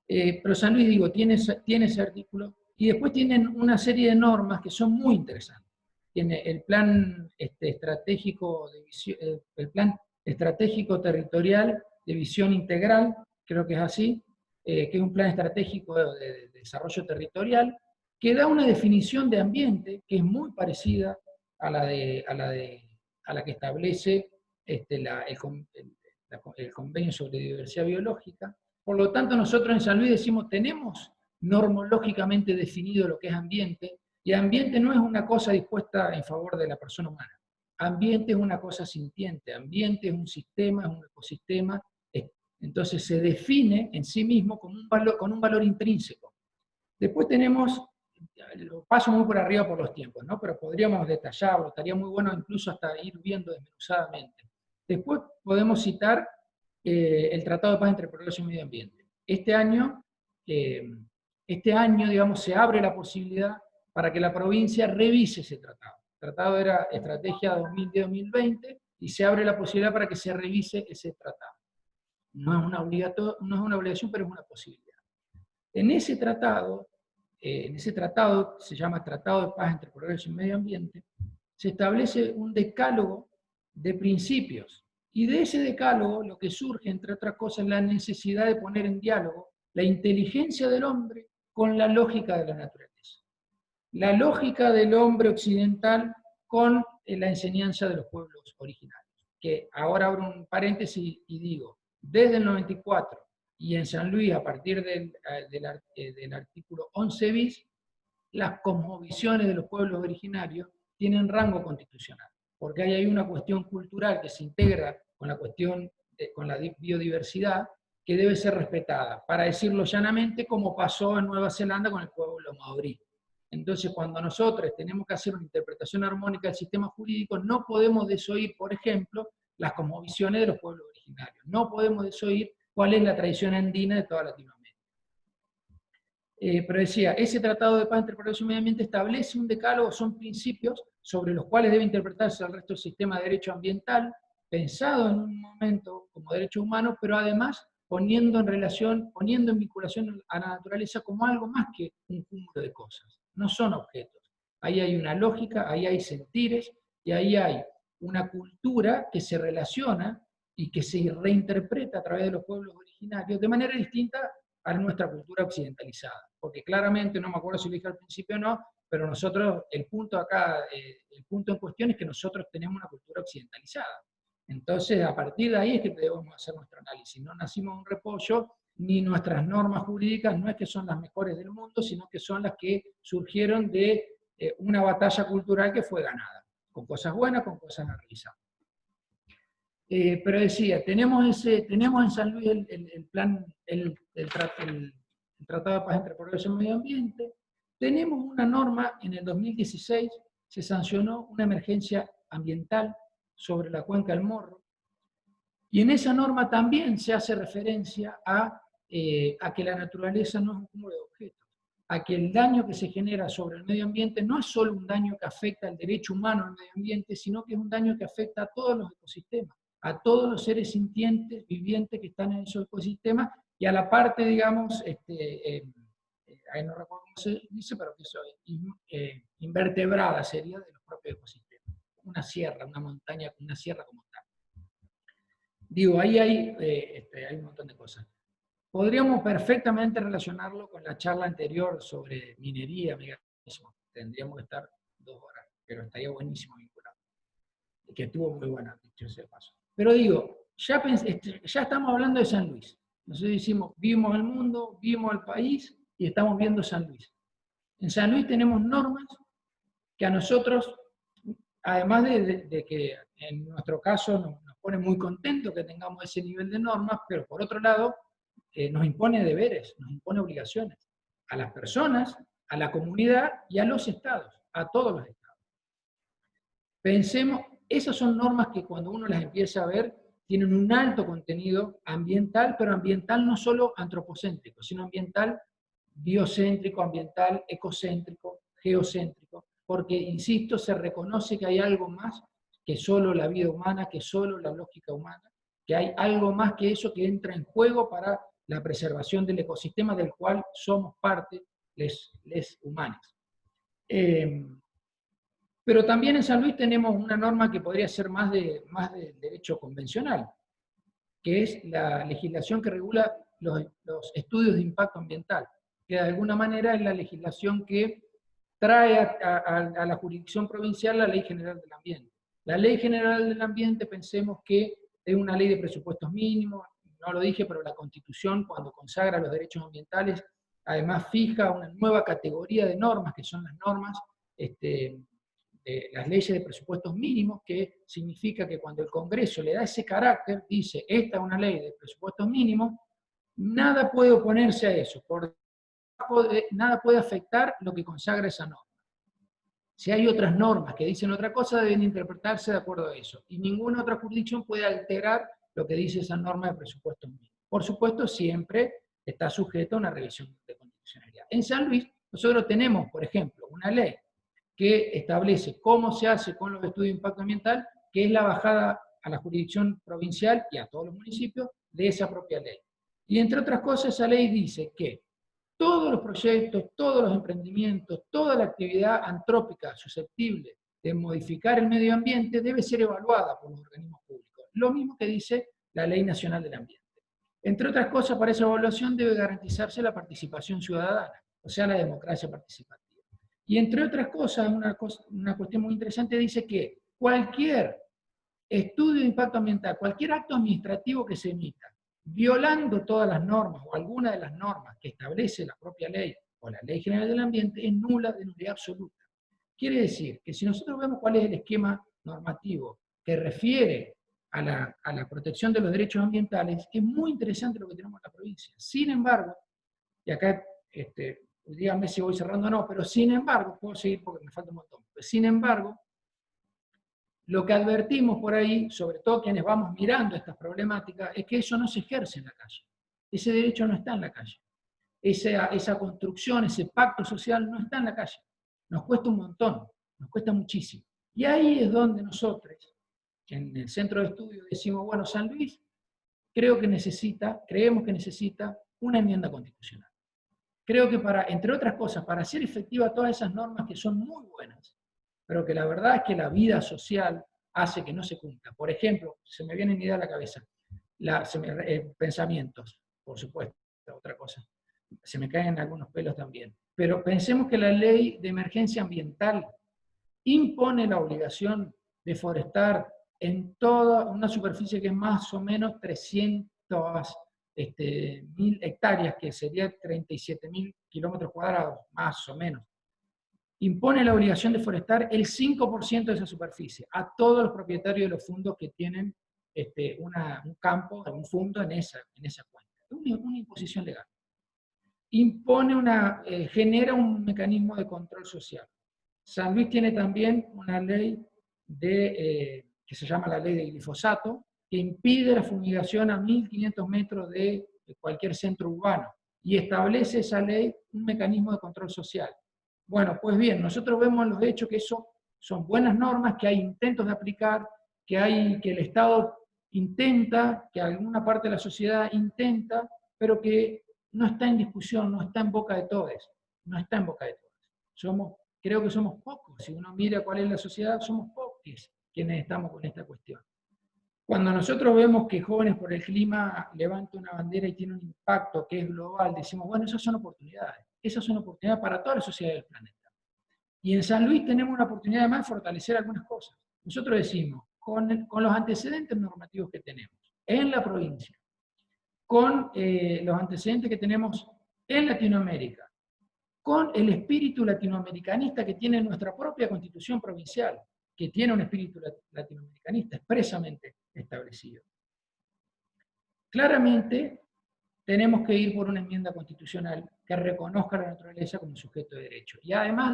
Pero San Luis, digo, tiene ese artículo, y después tienen una serie de normas que son muy interesantes. Tiene el plan estratégico territorial de visión integral, creo que es así, que es un plan estratégico de desarrollo territorial, que da una definición de ambiente que es muy parecida a la que establece el Convenio sobre Diversidad Biológica. Por lo tanto, nosotros en San Luis decimos, tenemos normológicamente definido lo que es ambiente, y ambiente no es una cosa dispuesta en favor de la persona humana. Ambiente es una cosa sintiente, ambiente es un sistema, es un ecosistema, entonces se define en sí mismo con un valor intrínseco. Después tenemos, lo paso muy por arriba por los tiempos, ¿no? Pero podríamos detallarlo, estaría muy bueno incluso hasta ir viendo desmenuzadamente. Después podemos citar el Tratado de Paz entre Progreso y Medio Ambiente. Este año, digamos, se abre la posibilidad para que la provincia revise ese tratado. El tratado era Estrategia 2010-2020 y se abre la posibilidad para que se revise ese tratado. No es una obligación, pero es una posibilidad. En ese tratado, se llama Tratado de Paz entre Progreso y Medio Ambiente, se establece un decálogo de principios. Y de ese decálogo lo que surge, entre otras cosas, es la necesidad de poner en diálogo la inteligencia del hombre con la lógica de la naturaleza. La lógica del hombre occidental con la enseñanza de los pueblos originarios. Que ahora abro un paréntesis y digo, desde el 94 y en San Luis, a partir del artículo 11 bis, las cosmovisiones de los pueblos originarios tienen rango constitucional, porque ahí hay una cuestión cultural que se integra con la cuestión, con la biodiversidad, que debe ser respetada, para decirlo llanamente, como pasó en Nueva Zelanda con el pueblo maorí. Entonces, cuando nosotros tenemos que hacer una interpretación armónica del sistema jurídico, no podemos desoír, por ejemplo, las cosmovisiones de los pueblos originarios. No podemos desoír cuál es la tradición andina de toda Latinoamérica. Pero decía, ese Tratado de Paz entre Progreso y Medio Ambiente establece un decálogo, son principios sobre los cuales debe interpretarse el resto del sistema de derecho ambiental, pensado en un momento como derecho humano, pero además poniendo en vinculación a la naturaleza como algo más que un cúmulo de cosas. No son objetos. Ahí hay una lógica, ahí hay sentires, y ahí hay una cultura que se relaciona y que se reinterpreta a través de los pueblos originarios de manera distinta a nuestra cultura occidentalizada. Porque claramente, no me acuerdo si lo dije al principio o no, pero nosotros, el punto en cuestión es que nosotros tenemos una cultura occidentalizada. Entonces, a partir de ahí es que debemos hacer nuestro análisis. No nacimos en un repollo ni nuestras normas jurídicas no es que son las mejores del mundo, sino que son las que surgieron de una batalla cultural que fue ganada, con cosas buenas, con cosas a realizar. Pero decía, tenemos en San Luis el Tratado de Paz entre Progreso y Medio Ambiente, tenemos una norma, en el 2016 se sancionó una emergencia ambiental sobre la cuenca del Morro, y en esa norma también se hace referencia a que la naturaleza no es un cúmulo de objetos, a que el daño que se genera sobre el medio ambiente no es solo un daño que afecta al derecho humano al medio ambiente, sino que es un daño que afecta a todos los ecosistemas, a todos los seres sintientes, vivientes que están en esos ecosistemas, y a la parte, digamos, ahí no recuerdo cómo se dice, pero que eso invertebrada sería de los propios ecosistemas. Una sierra, una montaña, una sierra como tal. Digo, ahí hay un montón de cosas. Podríamos perfectamente relacionarlo con la charla anterior sobre minería, mecanismo. Tendríamos que estar 2 horas, pero estaría buenísimo vinculado. Que estuvo muy buena, dicho ese paso. Pero digo, ya estamos hablando de San Luis. Nosotros vimos el mundo, vimos el país y estamos viendo San Luis. En San Luis tenemos normas que a nosotros, además de que en nuestro caso nos pone muy contentos que tengamos ese nivel de normas, pero por otro lado nos impone deberes, nos impone obligaciones a las personas, a la comunidad y a los estados, a todos los estados. Pensemos, esas son normas que cuando uno las empieza a ver, tienen un alto contenido ambiental, pero ambiental no solo antropocéntrico, sino ambiental biocéntrico, ambiental ecocéntrico, geocéntrico, porque, insisto, se reconoce que hay algo más que solo la vida humana, que solo la lógica humana, que hay algo más que eso que entra en juego para la preservación del ecosistema del cual somos parte les humanos. Pero también en San Luis tenemos una norma que podría ser más de derecho convencional, que es la legislación que regula los estudios de impacto ambiental, que de alguna manera es la legislación que trae a la jurisdicción provincial la Ley General del Ambiente. La Ley General del Ambiente, pensemos que es una ley de presupuestos mínimos, no lo dije, pero la Constitución, cuando consagra los derechos ambientales, además fija una nueva categoría de normas, que son las normas las leyes de presupuestos mínimos, que significa que cuando el Congreso le da ese carácter, dice, esta es una ley de presupuestos mínimos, nada puede oponerse a eso, nada puede afectar lo que consagra esa norma. Si hay otras normas que dicen otra cosa, deben interpretarse de acuerdo a eso, y ninguna otra jurisdicción puede alterar lo que dice esa norma de presupuestos mínimos. Por supuesto, siempre está sujeto a una revisión de constitucionalidad. En San Luis, nosotros tenemos, por ejemplo, una ley que establece cómo se hace con los estudios de impacto ambiental, que es la bajada a la jurisdicción provincial y a todos los municipios de esa propia ley. Y entre otras cosas, esa ley dice que todos los proyectos, todos los emprendimientos, toda la actividad antrópica susceptible de modificar el medio ambiente debe ser evaluada por los organismos públicos. Lo mismo que dice la Ley Nacional del Ambiente. Entre otras cosas, para esa evaluación debe garantizarse la participación ciudadana, o sea, la democracia participativa. Y entre otras cosas, una cuestión muy interesante dice que cualquier estudio de impacto ambiental, cualquier acto administrativo que se emita, violando todas las normas o alguna de las normas que establece la propia ley o la Ley General del Ambiente, es nula, de nulidad absoluta. Quiere decir que si nosotros vemos cuál es el esquema normativo que refiere a la protección de los derechos ambientales, es muy interesante lo que tenemos en la provincia. Sin embargo, y acá díganme si voy cerrando o no, pero sin embargo, puedo seguir porque me falta un montón, pero sin embargo, lo que advertimos por ahí, sobre todo quienes vamos mirando estas problemáticas, es que eso no se ejerce en la calle. Ese derecho no está en la calle. Esa construcción, ese pacto social no está en la calle. Nos cuesta un montón, nos cuesta muchísimo. Y ahí es donde nosotros, en el centro de estudio, decimos, bueno, San Luis creemos que necesita una enmienda constitucional. Creo que entre otras cosas, para hacer efectiva todas esas normas que son muy buenas, pero que la verdad es que la vida social hace que no se cumpla. Por ejemplo, se me viene una idea a la cabeza, pensamientos, por supuesto, otra cosa. Se me caen algunos pelos también. Pero pensemos que la ley de emergencia ambiental impone la obligación de forestar en toda una superficie que es más o menos 300 1000 hectáreas, que sería 37.000 kilómetros cuadrados, más o menos, impone la obligación de forestar el 5% de esa superficie a todos los propietarios de los fundos que tienen un campo, un fundo en esa cuenca. Una imposición legal. Genera un mecanismo de control social. San Luis tiene también una ley que se llama la ley de glifosato, que impide la fumigación a 1500 metros de cualquier centro urbano, y establece esa ley un mecanismo de control social. Bueno, pues bien, nosotros vemos en los hechos que eso son buenas normas, que hay intentos de aplicar, que el Estado intenta, que alguna parte de la sociedad intenta, pero que no está en discusión, no está en boca de todos, no está en boca de todos. Creo que somos pocos, si uno mira cuál es la sociedad, somos pocos quienes estamos con esta cuestión. Cuando nosotros vemos que Jóvenes por el Clima levanta una bandera y tiene un impacto que es global, decimos, bueno, esas son oportunidades para toda la sociedad del planeta. Y en San Luis tenemos una oportunidad además de fortalecer algunas cosas. Nosotros decimos, con los antecedentes normativos que tenemos en la provincia, con los antecedentes que tenemos en Latinoamérica, con el espíritu latinoamericanista que tiene nuestra propia constitución provincial, que tiene un espíritu latinoamericanista expresamente establecido. Claramente tenemos que ir por una enmienda constitucional que reconozca la naturaleza como sujeto de derecho. Y además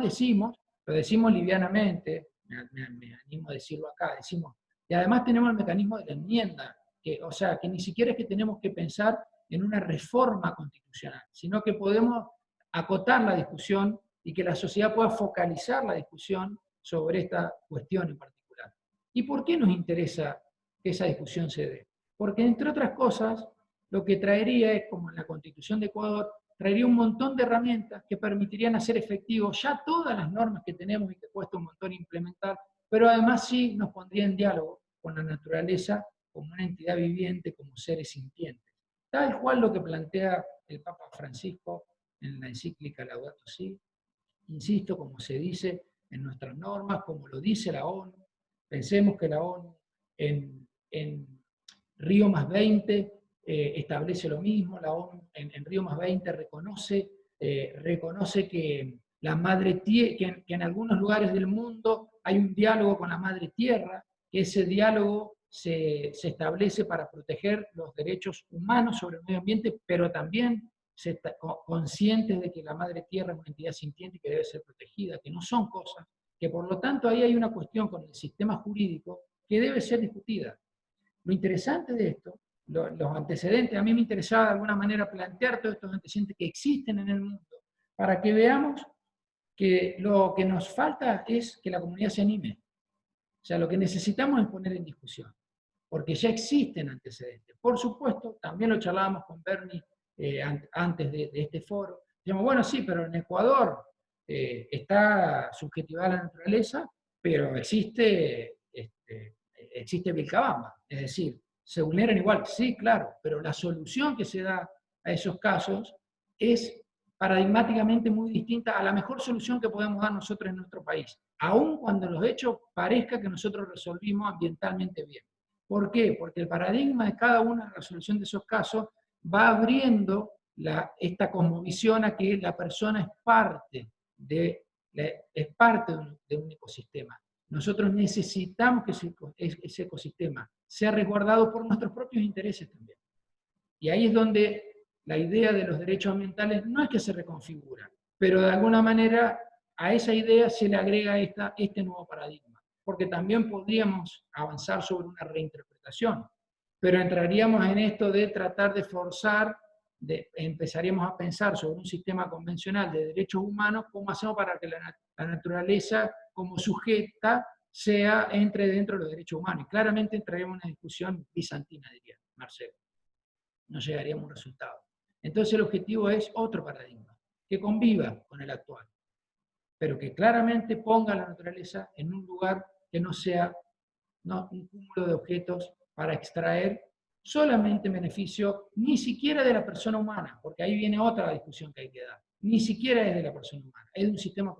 lo decimos livianamente, me animo a decirlo acá, y además tenemos el mecanismo de la enmienda, o sea, que ni siquiera es que tenemos que pensar en una reforma constitucional, sino que podemos acotar la discusión y que la sociedad pueda focalizar la discusión sobre esta cuestión en particular. ¿Y por qué nos interesa que esa discusión se dé? Porque, entre otras cosas, lo que traería es, como en la Constitución de Ecuador, traería un montón de herramientas que permitirían hacer efectivos ya todas las normas que tenemos y que cuesta un montón implementar, pero además sí nos pondría en diálogo con la naturaleza como una entidad viviente, como seres sintientes. Tal cual lo que plantea el Papa Francisco en la encíclica Laudato Si, insisto, como se dice en nuestras normas, como lo dice la ONU. Pensemos que la ONU en Río + 20 establece lo mismo, la ONU en Río + 20 reconoce que la madre tierra, que en algunos lugares del mundo hay un diálogo con la madre tierra, que ese diálogo se establece para proteger los derechos humanos sobre el medio ambiente, pero también se está conscientes de que la madre tierra es una entidad sintiente y que debe ser protegida, que no son cosas, que por lo tanto ahí hay una cuestión con el sistema jurídico que debe ser discutida. Lo interesante de esto, los antecedentes, a mí me interesaba de alguna manera plantear todos estos antecedentes que existen en el mundo, para que veamos que lo que nos falta es que la comunidad se anime. O sea, lo que necesitamos es poner en discusión, porque ya existen antecedentes. Por supuesto, también lo charlábamos con Bernie antes de este foro. Decíamos, bueno, sí, pero en Ecuador está subjetivada la naturaleza, pero existe Vilcabamba. Es decir, se vulneran igual, sí, claro, pero la solución que se da a esos casos es paradigmáticamente muy distinta a la mejor solución que podemos dar nosotros en nuestro país, aun cuando en los hechos parezca que nosotros resolvimos ambientalmente bien. ¿Por qué? Porque el paradigma de cada una de la resolución de esos casos va abriendo esta cosmovisión a que la persona es parte de un ecosistema. Nosotros necesitamos que ese ecosistema sea resguardado por nuestros propios intereses también. Y ahí es donde la idea de los derechos ambientales no es que se reconfigura, pero de alguna manera a esa idea se le agrega este nuevo paradigma, porque también podríamos avanzar sobre una reinterpretación, pero entraríamos en esto de tratar de forzar, empezaríamos a pensar sobre un sistema convencional de derechos humanos, cómo hacemos para que la naturaleza como sujeta entre dentro de los derechos humanos. Y claramente entraríamos en una discusión bizantina, diría Marcelo. No llegaríamos a un resultado. Entonces el objetivo es otro paradigma, que conviva con el actual, pero que claramente ponga a la naturaleza en un lugar que no sea un cúmulo de objetos para extraer solamente beneficio, ni siquiera de la persona humana, porque ahí viene otra discusión que hay que dar, ni siquiera es de la persona humana, es de un sistema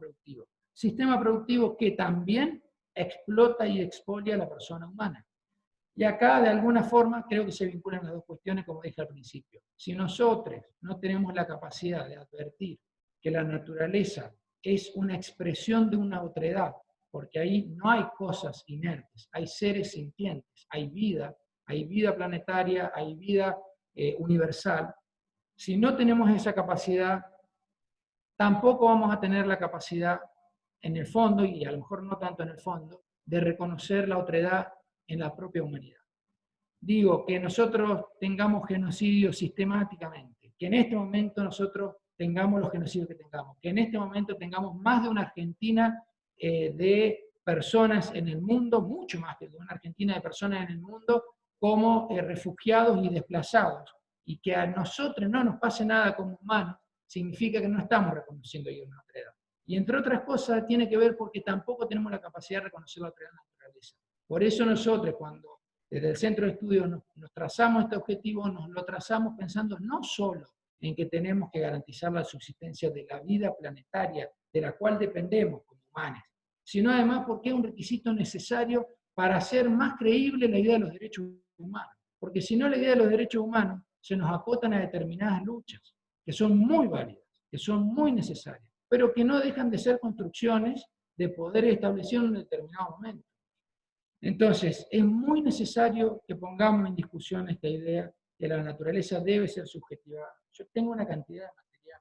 productivo que también explota y expolia a la persona humana. Y acá, de alguna forma, creo que se vinculan las dos cuestiones, como dije al principio. Si nosotros no tenemos la capacidad de advertir que la naturaleza es una expresión de una otredad, porque ahí no hay cosas inertes, hay seres sintientes, hay vida planetaria, hay vida universal. Si no tenemos esa capacidad, tampoco vamos a tener la capacidad en el fondo, y a lo mejor no tanto en el fondo, de reconocer la otredad en la propia humanidad. Digo, que nosotros tengamos genocidios sistemáticamente, que en este momento nosotros tengamos los genocidios que tengamos, que en este momento tengamos más de una Argentina de personas en el mundo, mucho más que de una Argentina de personas en el mundo, como refugiados y desplazados, y que a nosotros no nos pase nada como humanos, significa que no estamos reconociendo ahí una otredad. Y entre otras cosas tiene que ver porque tampoco tenemos la capacidad de reconocer la otredad en la naturaleza. Por eso nosotros, cuando desde el centro de estudios nos trazamos este objetivo, nos lo trazamos pensando no solo en que tenemos que garantizar la subsistencia de la vida planetaria, de la cual dependemos como humanos, sino además porque es un requisito necesario para hacer más creíble la idea de los derechos humanos. Porque si no, la idea de los derechos humanos se nos acotan a determinadas luchas, que son muy válidas, que son muy necesarias, pero que no dejan de ser construcciones de poder establecido en un determinado momento. Entonces, es muy necesario que pongamos en discusión esta idea que la naturaleza debe ser subjetiva. Yo tengo una cantidad de material,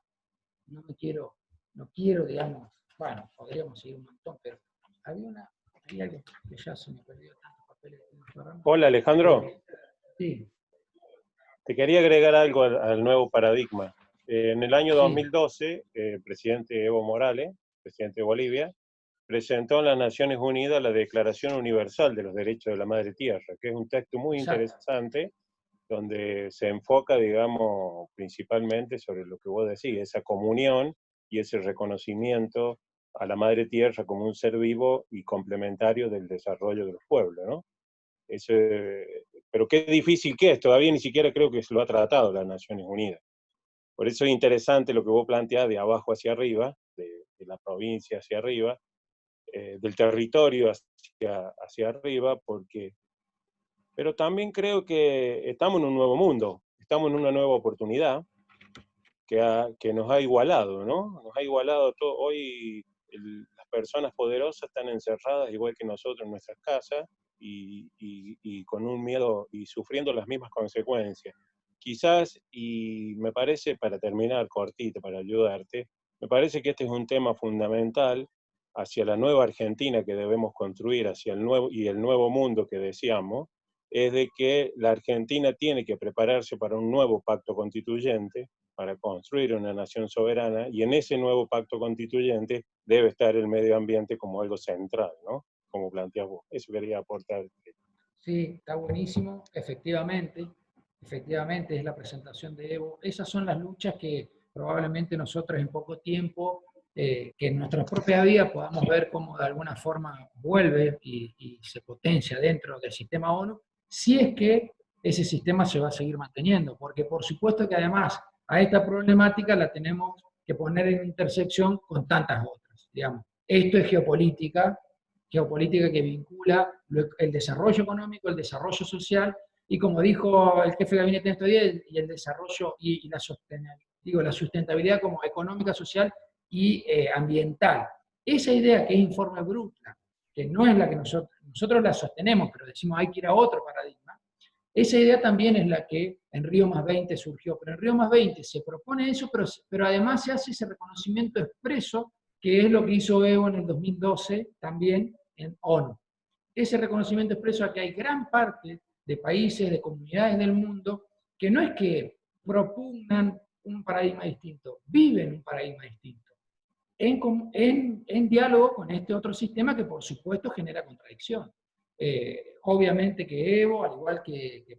no quiero, digamos, bueno, podríamos seguir un montón, pero hay algo que ya se me perdió tantos papeles. Hola, Alejandro. Sí. Te quería agregar algo al nuevo paradigma. En el año Sí. 2012, el presidente Evo Morales, presidente de Bolivia, presentó en las Naciones Unidas la Declaración Universal de los Derechos de la Madre Tierra, que es un texto muy interesante, donde se enfoca, digamos, principalmente sobre lo que vos decís, esa comunión y ese reconocimiento a la Madre Tierra como un ser vivo y complementario del desarrollo de los pueblos, ¿no? Pero qué difícil que es, todavía ni siquiera creo que se lo ha tratado las Naciones Unidas. Por eso es interesante lo que vos planteás de abajo hacia arriba, de la provincia hacia arriba, del territorio hacia arriba, pero también creo que estamos en un nuevo mundo, estamos en una nueva oportunidad que nos ha igualado, ¿no? Nos ha igualado todo. Hoy las personas poderosas están encerradas igual que nosotros en nuestras casas y con un miedo y sufriendo las mismas consecuencias. Quizás, y me parece, para terminar cortito, para ayudarte, me parece que este es un tema fundamental hacia la nueva Argentina que debemos construir, hacia el nuevo mundo que deseamos, es de que la Argentina tiene que prepararse para un nuevo pacto constituyente, para construir una nación soberana, y en ese nuevo pacto constituyente debe estar el medio ambiente como algo central, ¿no? Como planteas vos. Eso quería aportar. Sí, está buenísimo, efectivamente es la presentación de Evo. Esas son las luchas que probablemente nosotros en poco tiempo, que en nuestra propia vida podamos ver cómo de alguna forma vuelve y se potencia dentro del sistema ONU, si es que ese sistema se va a seguir manteniendo, porque por supuesto que además a esta problemática la tenemos que poner en intersección con tantas otras, digamos. Esto es geopolítica que vincula el desarrollo económico, el desarrollo social, y como dijo el jefe de gabinete en estos días, y el desarrollo y la sustentabilidad como económica, social y ambiental. Esa idea que es informe Brundtland, que no es la que nosotros la sostenemos, pero decimos hay que ir a otro paradigma, esa idea también es la que en Río +20 surgió, pero en Río +20 se propone eso, pero además se hace ese reconocimiento expreso, que es lo que hizo Evo en el 2012 también en ONU. Ese reconocimiento expreso a que hay gran parte de países, de comunidades del mundo, que no es que propugnan un paradigma distinto, viven un paradigma distinto, en diálogo con este otro sistema que por supuesto genera contradicción. Obviamente que Evo, al igual que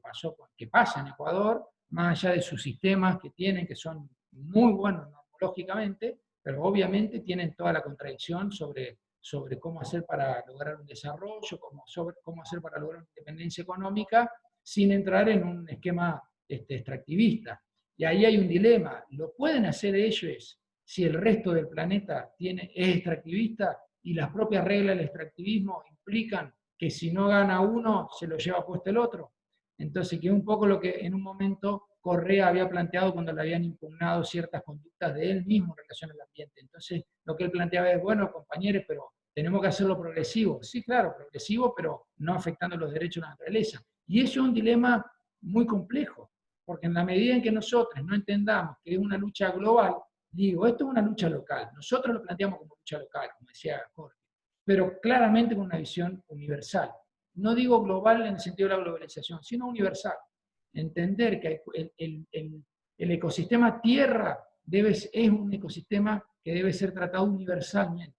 pasa en Ecuador, más allá de sus sistemas que tienen, que son muy buenos normológicamente, pero obviamente tienen toda la contradicción sobre cómo hacer para lograr un desarrollo, cómo hacer para lograr una independencia económica, sin entrar en un esquema extractivista. Y ahí hay un dilema, ¿lo pueden hacer ellos si el resto del planeta es extractivista y las propias reglas del extractivismo implican que si no gana uno, se lo lleva puesto el otro. Entonces, que un poco lo que en un momento Correa había planteado cuando le habían impugnado ciertas conductas de él mismo en relación al ambiente. Entonces, lo que él planteaba es, bueno, compañeros, pero tenemos que hacerlo progresivo. Sí, claro, progresivo, pero no afectando los derechos de la naturaleza. Y eso es un dilema muy complejo, porque en la medida en que nosotros no entendamos que es una lucha global, digo, esto es una lucha local. Nosotros lo planteamos como lucha local, como decía Jorge, pero claramente con una visión universal. No digo global en el sentido de la globalización, sino universal. Entender que el ecosistema Tierra es un ecosistema que debe ser tratado universalmente.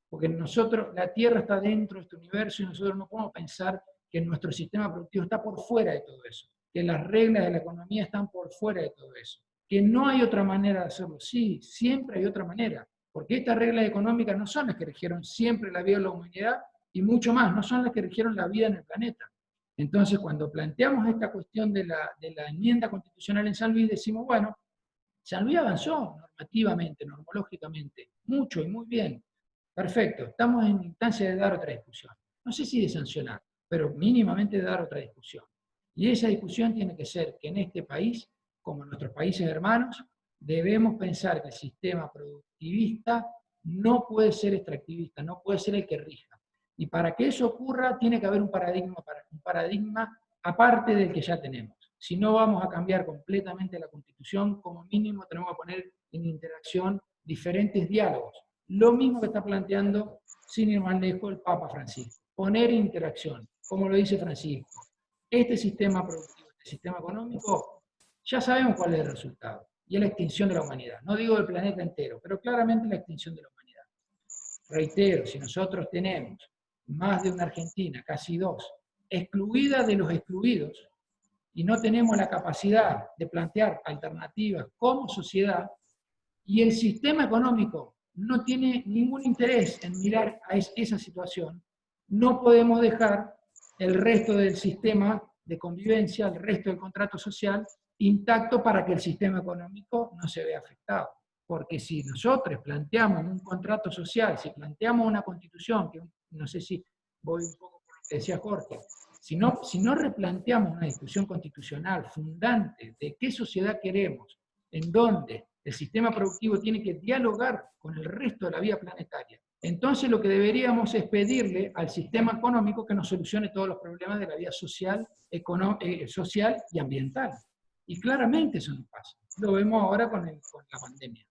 Porque nosotros, la Tierra está dentro de este universo y nosotros no podemos pensar que nuestro sistema productivo está por fuera de todo eso, que las reglas de la economía están por fuera de todo eso, que no hay otra manera de hacerlo. Sí, siempre hay otra manera, porque estas reglas económicas no son las que rigieron siempre la vida de la humanidad y mucho más, no son las que rigieron la vida en el planeta. Entonces, cuando planteamos esta cuestión de la enmienda constitucional en San Luis, decimos, bueno, San Luis avanzó normativamente, normológicamente, mucho y muy bien. Perfecto, estamos en instancia de dar otra discusión. No sé si de sancionar, pero mínimamente de dar otra discusión. Y esa discusión tiene que ser que en este país, como en nuestros países hermanos, debemos pensar que el sistema productivista no puede ser extractivista, no puede ser el que rija. Y para que eso ocurra, tiene que haber un paradigma aparte del que ya tenemos. Si no vamos a cambiar completamente la Constitución, como mínimo tenemos que poner en interacción diferentes diálogos. Lo mismo que está planteando, sin ir más lejos, el Papa Francisco. Poner en interacción, como lo dice Francisco. Este sistema productivo, este sistema económico, ya sabemos cuál es el resultado. Y es la extinción de la humanidad. No digo del planeta entero, pero claramente la extinción de la humanidad. Reitero, si nosotros tenemos más de una Argentina, casi 2, excluida de los excluidos, y no tenemos la capacidad de plantear alternativas como sociedad, y el sistema económico no tiene ningún interés en mirar a esa situación, no podemos dejar el resto del sistema de convivencia, el resto del contrato social, intacto para que el sistema económico no se vea afectado. Porque si nosotros planteamos un contrato social, si planteamos una constitución, que no sé si voy un poco por lo que decía Jorge, si no replanteamos una discusión constitucional fundante de qué sociedad queremos, en donde el sistema productivo tiene que dialogar con el resto de la vida planetaria, entonces lo que deberíamos es pedirle al sistema económico que nos solucione todos los problemas de la vida social, social y ambiental. Y claramente eso no pasa. Lo vemos ahora con la pandemia.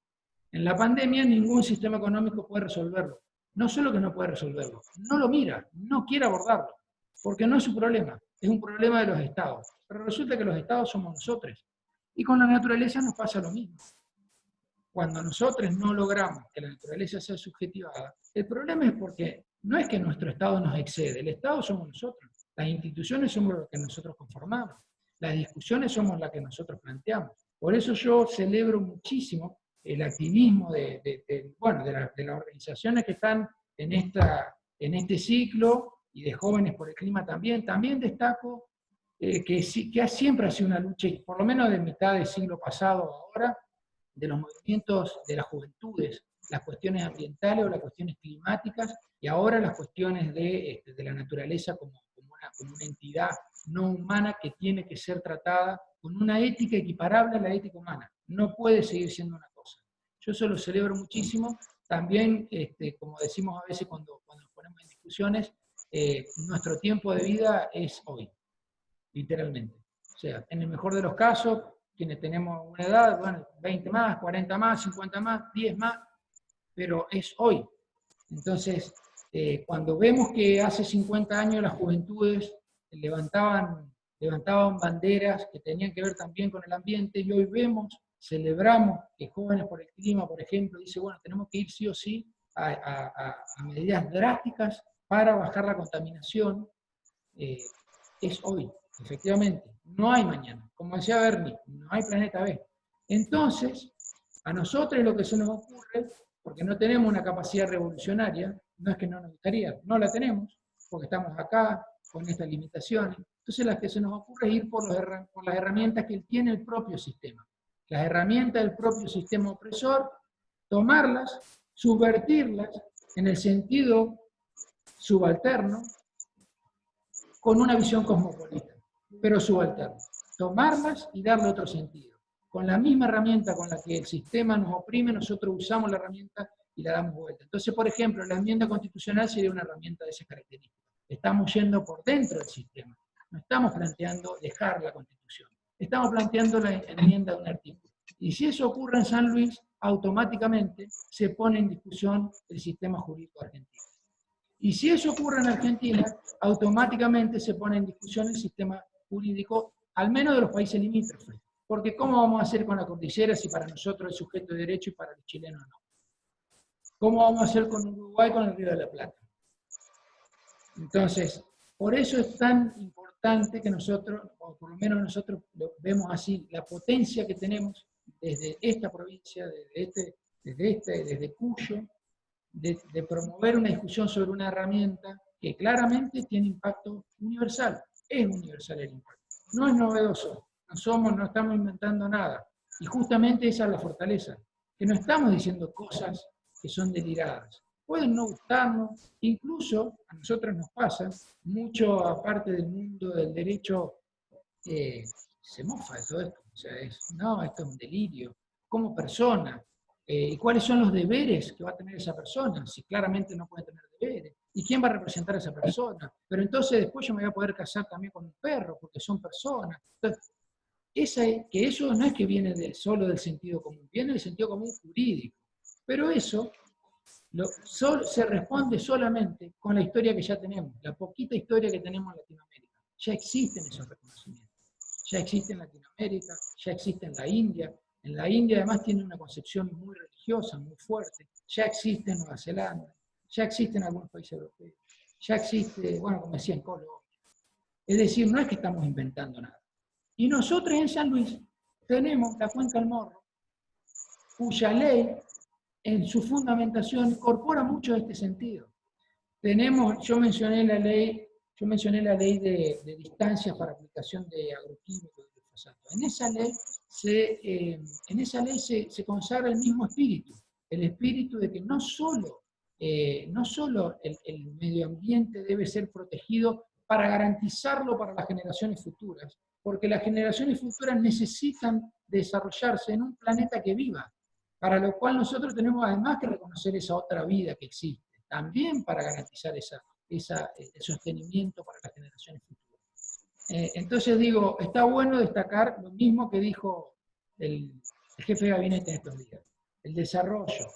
En la pandemia ningún sistema económico puede resolverlo. No solo que no puede resolverlo, no lo mira, no quiere abordarlo, porque no es su problema, es un problema de los estados. Pero resulta que los estados somos nosotros. Y con la naturaleza nos pasa lo mismo. Cuando nosotros no logramos que la naturaleza sea subjetivada, el problema es porque no es que nuestro estado nos excede, el estado somos nosotros, las instituciones somos las que nosotros conformamos, las discusiones somos las que nosotros planteamos. Por eso yo celebro muchísimo el activismo de las organizaciones que están en este ciclo, y de Jóvenes por el Clima también. También destaco que siempre ha sido una lucha, por lo menos de mitad del siglo pasado ahora, de los movimientos de las juventudes, las cuestiones ambientales o las cuestiones climáticas, y ahora las cuestiones de la naturaleza como una entidad no humana que tiene que ser tratada con una ética equiparable a la ética humana. No puede seguir siendo una cosa. Yo eso lo celebro muchísimo. También, como decimos a veces cuando nos ponemos en discusiones, nuestro tiempo de vida es hoy, literalmente. O sea, en el mejor de los casos, quienes tenemos una edad, bueno, 20 más, 40 más, 50 más, 10 más, pero es hoy. Entonces, cuando vemos que hace 50 años las juventudes levantaban banderas que tenían que ver también con el ambiente, y hoy celebramos que Jóvenes por el Clima, por ejemplo, dice, bueno, tenemos que ir sí o sí a medidas drásticas para bajar la contaminación, es hoy, efectivamente. No hay mañana. Como decía Bernie, no hay planeta B. Entonces, a nosotros lo que se nos ocurre, porque no tenemos una capacidad revolucionaria, no es que no nos gustaría, no la tenemos, porque estamos acá con estas limitaciones. Entonces, las que se nos ocurre es ir por las herramientas que tiene el propio sistema. Las herramientas del propio sistema opresor, tomarlas, subvertirlas en el sentido subalterno, con una visión cosmopolita, pero subalterna. Tomarlas y darle otro sentido. Con la misma herramienta con la que el sistema nos oprime, nosotros usamos la herramienta y la damos vuelta. Entonces, por ejemplo, la enmienda constitucional sería una herramienta de esas características. Estamos yendo por dentro del sistema. No estamos planteando dejar la Constitución. Estamos planteando la enmienda de un artículo. Y si eso ocurre en San Luis, automáticamente se pone en discusión el sistema jurídico argentino. Y si eso ocurre en Argentina, automáticamente se pone en discusión el sistema jurídico, al menos de los países limítrofes. Porque ¿cómo vamos a hacer con la cordillera si para nosotros es sujeto de derecho y para los chilenos no? ¿Cómo vamos a hacer con Uruguay con el Río de la Plata? Entonces, por eso es tan importante que nosotros, o por lo menos nosotros lo vemos así, la potencia que tenemos desde esta provincia, desde Cuyo, de promover una discusión sobre una herramienta que claramente tiene impacto universal. Es universal el impacto. No es novedoso. No estamos inventando nada. Y justamente esa es la fortaleza. Que no estamos diciendo cosas que son deliradas. Pueden no gustarnos, incluso a nosotros nos pasa, mucho aparte del mundo del derecho, se mofa de todo esto. O sea, esto es un delirio. Como persona, ¿y cuáles son los deberes que va a tener esa persona? Si claramente no puede tener deberes. ¿Y quién va a representar a esa persona? Pero entonces después yo me voy a poder casar también con un perro, porque son personas. Entonces, que eso no es que viene solo del sentido común, viene del sentido común jurídico. Pero eso se responde solamente con la historia que ya tenemos, la poquita historia que tenemos en Latinoamérica. Ya existen esos reconocimientos. Ya existe en Latinoamérica, ya existe en la India. En la India además tiene una concepción muy religiosa, muy fuerte. Ya existe en Nueva Zelanda, ya existe en algunos países europeos. Ya existe, bueno, como decía, en Colombia. Es decir, no es que estamos inventando nada. Y nosotros en San Luis tenemos la Cuenca del Morro, cuya ley, en su fundamentación, incorpora mucho de este sentido. Yo mencioné la ley de distancias para aplicación de agroquímicos y glifosato. En esa ley se consagra el mismo espíritu, el espíritu de que no solo el medio ambiente debe ser protegido para garantizarlo para las generaciones futuras, porque las generaciones futuras necesitan desarrollarse en un planeta que viva, para lo cual nosotros tenemos además que reconocer esa otra vida que existe, también para garantizar el sostenimiento para las generaciones futuras. Entonces digo, está bueno destacar lo mismo que dijo el jefe de gabinete en estos días. El desarrollo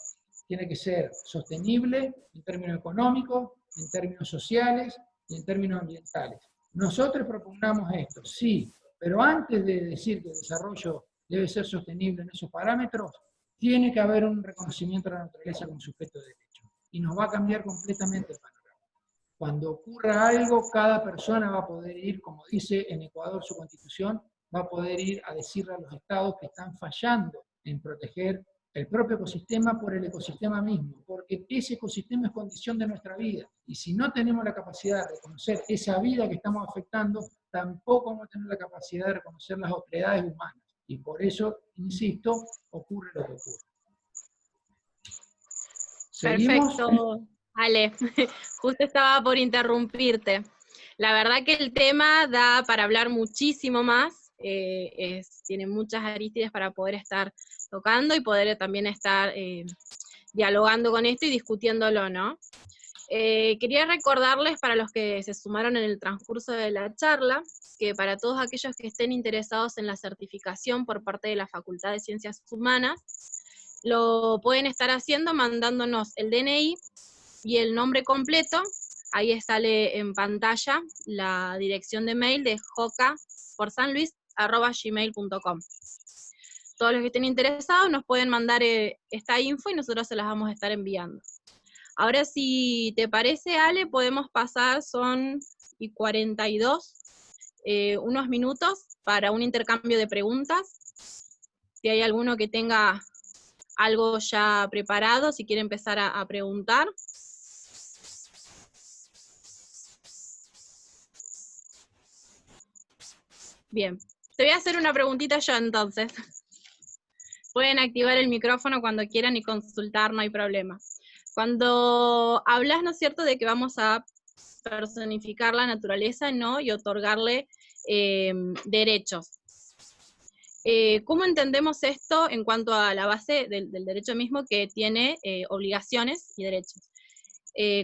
tiene que ser sostenible en términos económicos, en términos sociales y en términos ambientales. Nosotros propugnamos esto, sí, pero antes de decir que el desarrollo debe ser sostenible en esos parámetros, tiene que haber un reconocimiento de la naturaleza como sujeto de derecho. Y nos va a cambiar completamente el panorama. Cuando ocurra algo, cada persona va a poder ir, como dice en Ecuador su constitución, va a poder ir a decirle a los estados que están fallando en proteger el propio ecosistema por el ecosistema mismo, porque ese ecosistema es condición de nuestra vida. Y si no tenemos la capacidad de reconocer esa vida que estamos afectando, tampoco vamos a tener la capacidad de reconocer las otredades humanas. Y por eso, insisto, ocurre lo que ocurre. ¿Seguimos? Perfecto, Ale. Justo estaba por interrumpirte. La verdad que el tema da para hablar muchísimo más. Tiene muchas aristas para poder estar tocando y poder también estar dialogando con esto y discutiéndolo, ¿no? Quería recordarles para los que se sumaron en el transcurso de la charla, que para todos aquellos que estén interesados en la certificación por parte de la Facultad de Ciencias Humanas, lo pueden estar haciendo mandándonos el DNI y el nombre completo. Ahí sale en pantalla la dirección de mail de jocaporsanluis@gmail.com. Todos los que estén interesados nos pueden mandar esta info y nosotros se las vamos a estar enviando. Ahora, si te parece, Ale, podemos pasar, son 42, unos minutos para un intercambio de preguntas. Si hay alguno que tenga algo ya preparado, si quiere empezar a preguntar. Bien, te voy a hacer una preguntita yo entonces. Pueden activar el micrófono cuando quieran y consultar, no hay problema. Cuando hablas, ¿no es cierto?, de que vamos a personificar la naturaleza, ¿no? Y otorgarle derechos. ¿Cómo entendemos esto en cuanto a la base del derecho mismo, que tiene obligaciones y derechos?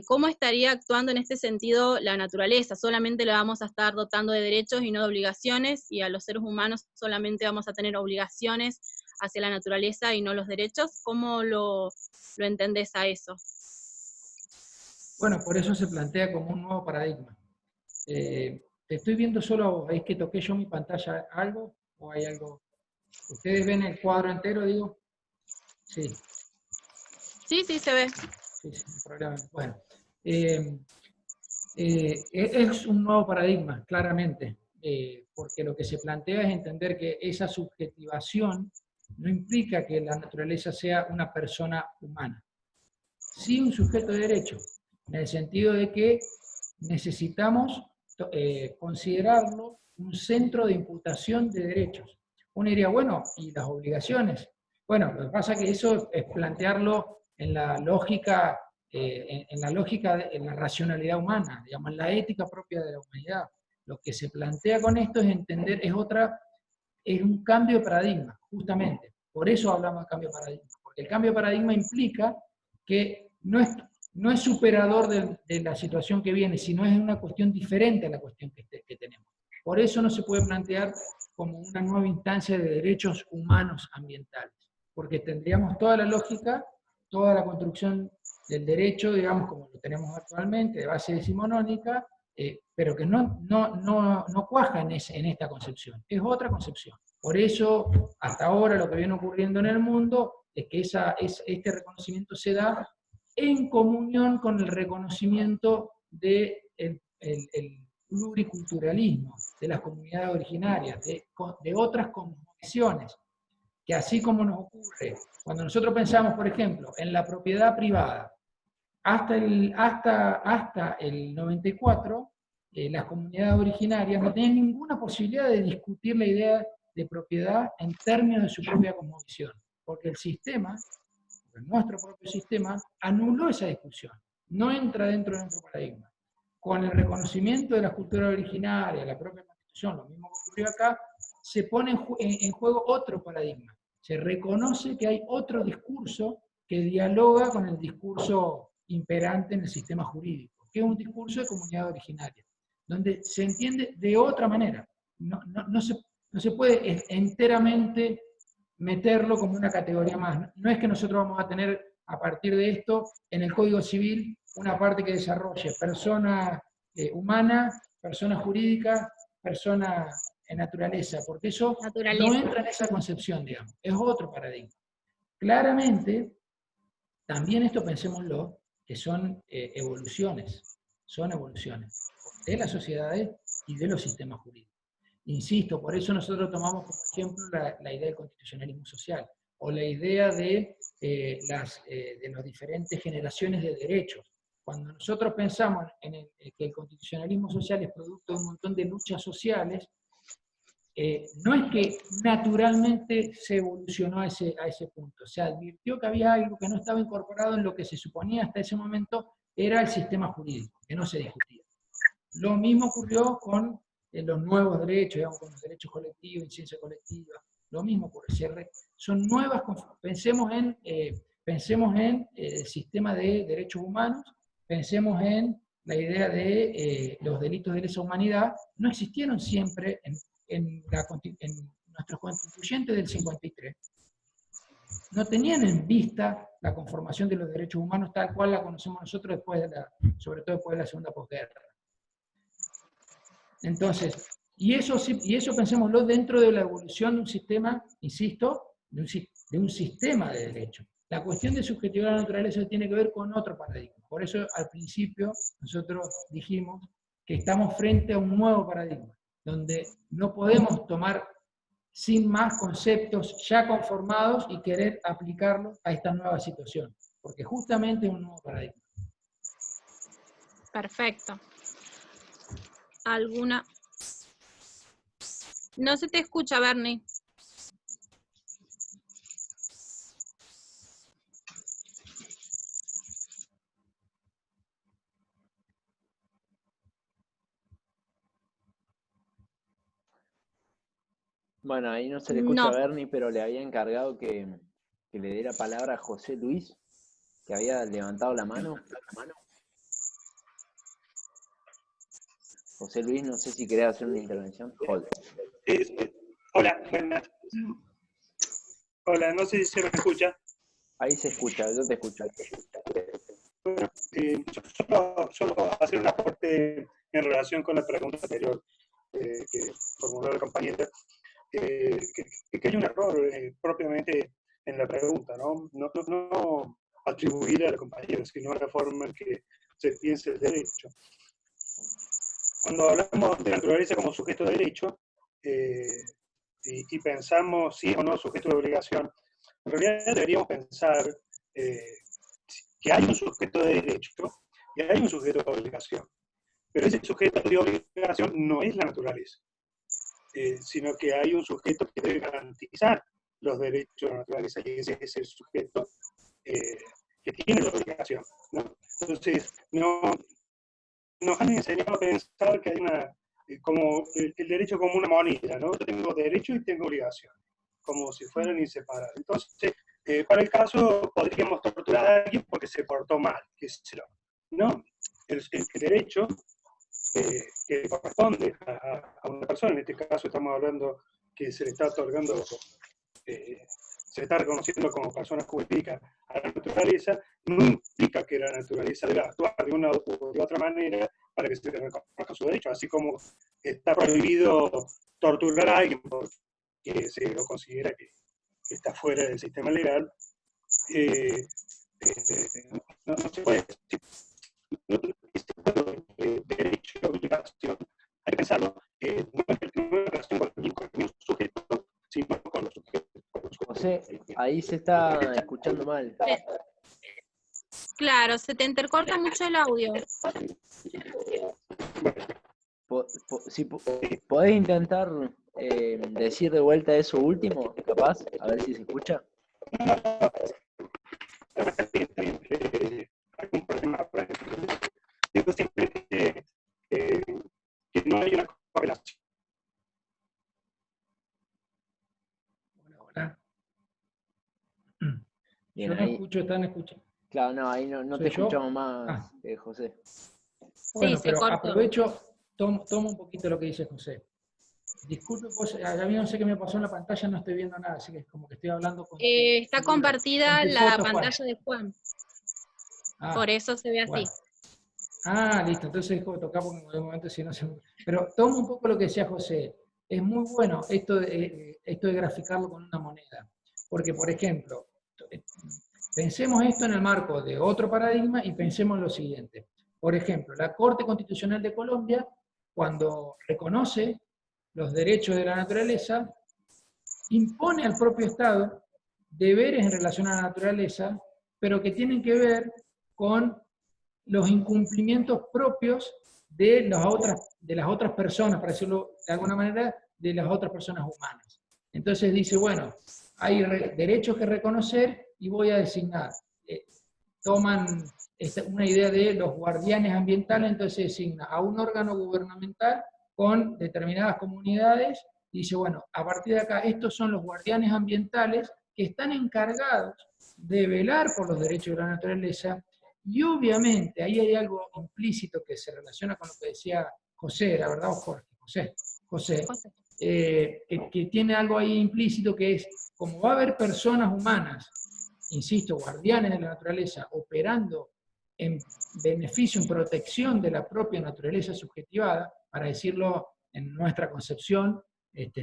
¿Cómo estaría actuando en este sentido la naturaleza? ¿Solamente la vamos a estar dotando de derechos y no de obligaciones? ¿Y a los seres humanos solamente vamos a tener obligaciones hacia la naturaleza y no los derechos? ¿Cómo lo entendés a eso? Bueno, por eso se plantea como un nuevo paradigma. Te estoy viendo solo, ¿es que toqué yo mi pantalla algo? ¿O hay algo? ¿Ustedes ven el cuadro entero, digo? Sí. Sí, sí, se ve. Sí, sin problema. Bueno, es un nuevo paradigma, claramente, porque lo que se plantea es entender que esa subjetivación no implica que la naturaleza sea una persona humana, sí un sujeto de derecho, en el sentido de que necesitamos considerarlo un centro de imputación de derechos. Uno diría, bueno, ¿y las obligaciones? Bueno, lo que pasa es que eso es plantearlo en la lógica, en la racionalidad humana, digamos, en la ética propia de la humanidad. Lo que se plantea con esto es entender, es un cambio de paradigma, justamente. Por eso hablamos de cambio de paradigma, porque el cambio de paradigma implica que no es superador de la situación que viene, sino es una cuestión diferente a la cuestión que tenemos. Por eso no se puede plantear como una nueva instancia de derechos humanos ambientales, porque tendríamos toda la lógica, toda la construcción del derecho, digamos, como lo tenemos actualmente, de base decimonónica, pero que no cuaja en esta concepción, es otra concepción. Por eso, hasta ahora, lo que viene ocurriendo en el mundo es que este reconocimiento se da en comunión con el reconocimiento del pluriculturalismo, de las comunidades originarias, de otras cosmovisiones, que así como nos ocurre, cuando nosotros pensamos, por ejemplo, en la propiedad privada, hasta el 94, las comunidades originarias no tenían ninguna posibilidad de discutir la idea de propiedad en términos de su propia cosmovisión, porque el sistema, nuestro propio sistema, anuló esa discusión, no entra dentro de nuestro paradigma. Con el reconocimiento de las culturas originarias, la propia Constitución, lo mismo que ocurrió acá, se pone en juego otro paradigma. Se reconoce que hay otro discurso que dialoga con el discurso imperante en el sistema jurídico, que es un discurso de comunidad originaria, donde se entiende de otra manera. No se puede enteramente meterlo como una categoría más. No es que nosotros vamos a tener a partir de esto en el Código Civil una parte que desarrolle persona humana, persona jurídica, persona en naturaleza, porque eso no entra en esa concepción, digamos, es otro paradigma. Claramente, también esto pensémoslo, que son evoluciones de las sociedades y de los sistemas jurídicos. Insisto, por eso nosotros tomamos como ejemplo la idea del constitucionalismo social, o la idea de las diferentes generaciones de derechos. Cuando nosotros pensamos que el constitucionalismo social es producto de un montón de luchas sociales, no es que naturalmente se evolucionó a ese punto, se advirtió que había algo que no estaba incorporado en lo que se suponía hasta ese momento era el sistema jurídico, que no se discutía. Lo mismo ocurrió con los nuevos derechos, digamos, con los derechos colectivos, incidencia colectiva, lo mismo ocurre. Son nuevas, pensemos en el sistema de derechos humanos, pensemos en la idea de los delitos de lesa humanidad, no existieron siempre en nuestros constituyentes del 53. No tenían en vista la conformación de los derechos humanos tal cual la conocemos nosotros sobre todo después de la segunda posguerra. Entonces, y eso pensémoslo dentro de la evolución de un sistema, insisto, de un sistema de derecho. La cuestión de subjetividad de la naturaleza tiene que ver con otro paradigma. Por eso al principio nosotros dijimos que estamos frente a un nuevo paradigma, donde no podemos tomar sin más conceptos ya conformados y querer aplicarlos a esta nueva situación, porque justamente es un nuevo paradigma. Perfecto. ¿Alguna? No se te escucha, Bernie. Bueno, ahí no se le escucha No, a Bernie, pero le había encargado que le diera palabra a José Luis, que había levantado la mano. José Luis, no sé si querés hacer una intervención. Joder. Hola, buenas. Hola, no sé si se me escucha. Ahí se escucha, yo te escucho. Bueno, solo hacer un aporte en relación con la pregunta anterior que formuló la compañera, que hay un error propiamente en la pregunta, ¿no? No atribuir a la compañera, sino a la forma en que se piensa el derecho. Cuando hablamos de naturaleza como sujeto de derecho, y pensamos sí o no sujeto de obligación, en realidad deberíamos pensar que hay un sujeto de derecho y hay un sujeto de obligación. Pero ese sujeto de obligación no es la naturaleza, sino que hay un sujeto que debe garantizar los derechos de la naturaleza, y ese es el sujeto que tiene la obligación, ¿no? Entonces, nos han enseñado a pensar que hay como el derecho como una moneda, ¿no? Yo tengo derecho y tengo obligación, como si fueran inseparables. Entonces, para el caso, podríamos torturar a alguien porque se portó mal, qué sé yo, ¿no? El derecho que corresponde a una persona, en este caso estamos hablando que se le está otorgando, se le está reconociendo como persona jurídica a la naturaleza, no implica que la naturaleza deba actuar de una u de otra manera para que se le reconozca su derecho, así como está prohibido torturar a alguien porque se lo considera que está fuera del sistema legal. No se puede decir, derecho y obligación, hay que pensarlo, no es una relación con el sujeto, sino con los sujetos. José, ahí se está escuchando mal. claro, se te intercorta mucho el audio. Si podés intentar decir de vuelta eso último, capaz, a ver si se escucha. Algún problema, digo siempre que no hay una correlación. Hola. Bien, Yo no ahí, escucho, están escuchando. claro, no, ahí no te ¿Soy yo? escuchamos más, José. Bueno, Sí, se pero cortó. aprovecho, tomo un poquito lo que dice José. Disculpe, pues, a mí no sé qué me pasó en la pantalla, no estoy viendo nada, así que es como que estoy hablando con Está compartida con tu la foto, Juan. pantalla de Juan, Ah, por eso se ve así. bueno. Ah, listo, entonces dejo de tocar porque de momento si no se... Pero tomo un poco lo que decía José. Es muy bueno esto de graficarlo con una moneda. Porque, por ejemplo, pensemos esto en el marco de otro paradigma y pensemos en lo siguiente. Por ejemplo, la Corte Constitucional de Colombia, cuando reconoce los derechos de la naturaleza, impone al propio Estado deberes en relación a la naturaleza, pero que tienen que ver con los incumplimientos propios de las otras personas, para decirlo de alguna manera, de las otras personas humanas. Entonces dice, bueno, hay derechos que reconocer y voy a designar. Toman una idea de los guardianes ambientales, entonces designa a un órgano gubernamental con determinadas comunidades, y dice, bueno, a partir de acá, estos son los guardianes ambientales que están encargados de velar por los derechos de la naturaleza. Y obviamente ahí hay algo implícito que se relaciona con lo que decía José, la verdad, o Jorge, José, que tiene algo ahí implícito, que es, como va a haber personas humanas, insisto, guardianes de la naturaleza, operando en beneficio, en protección de la propia naturaleza subjetivada, para decirlo en nuestra concepción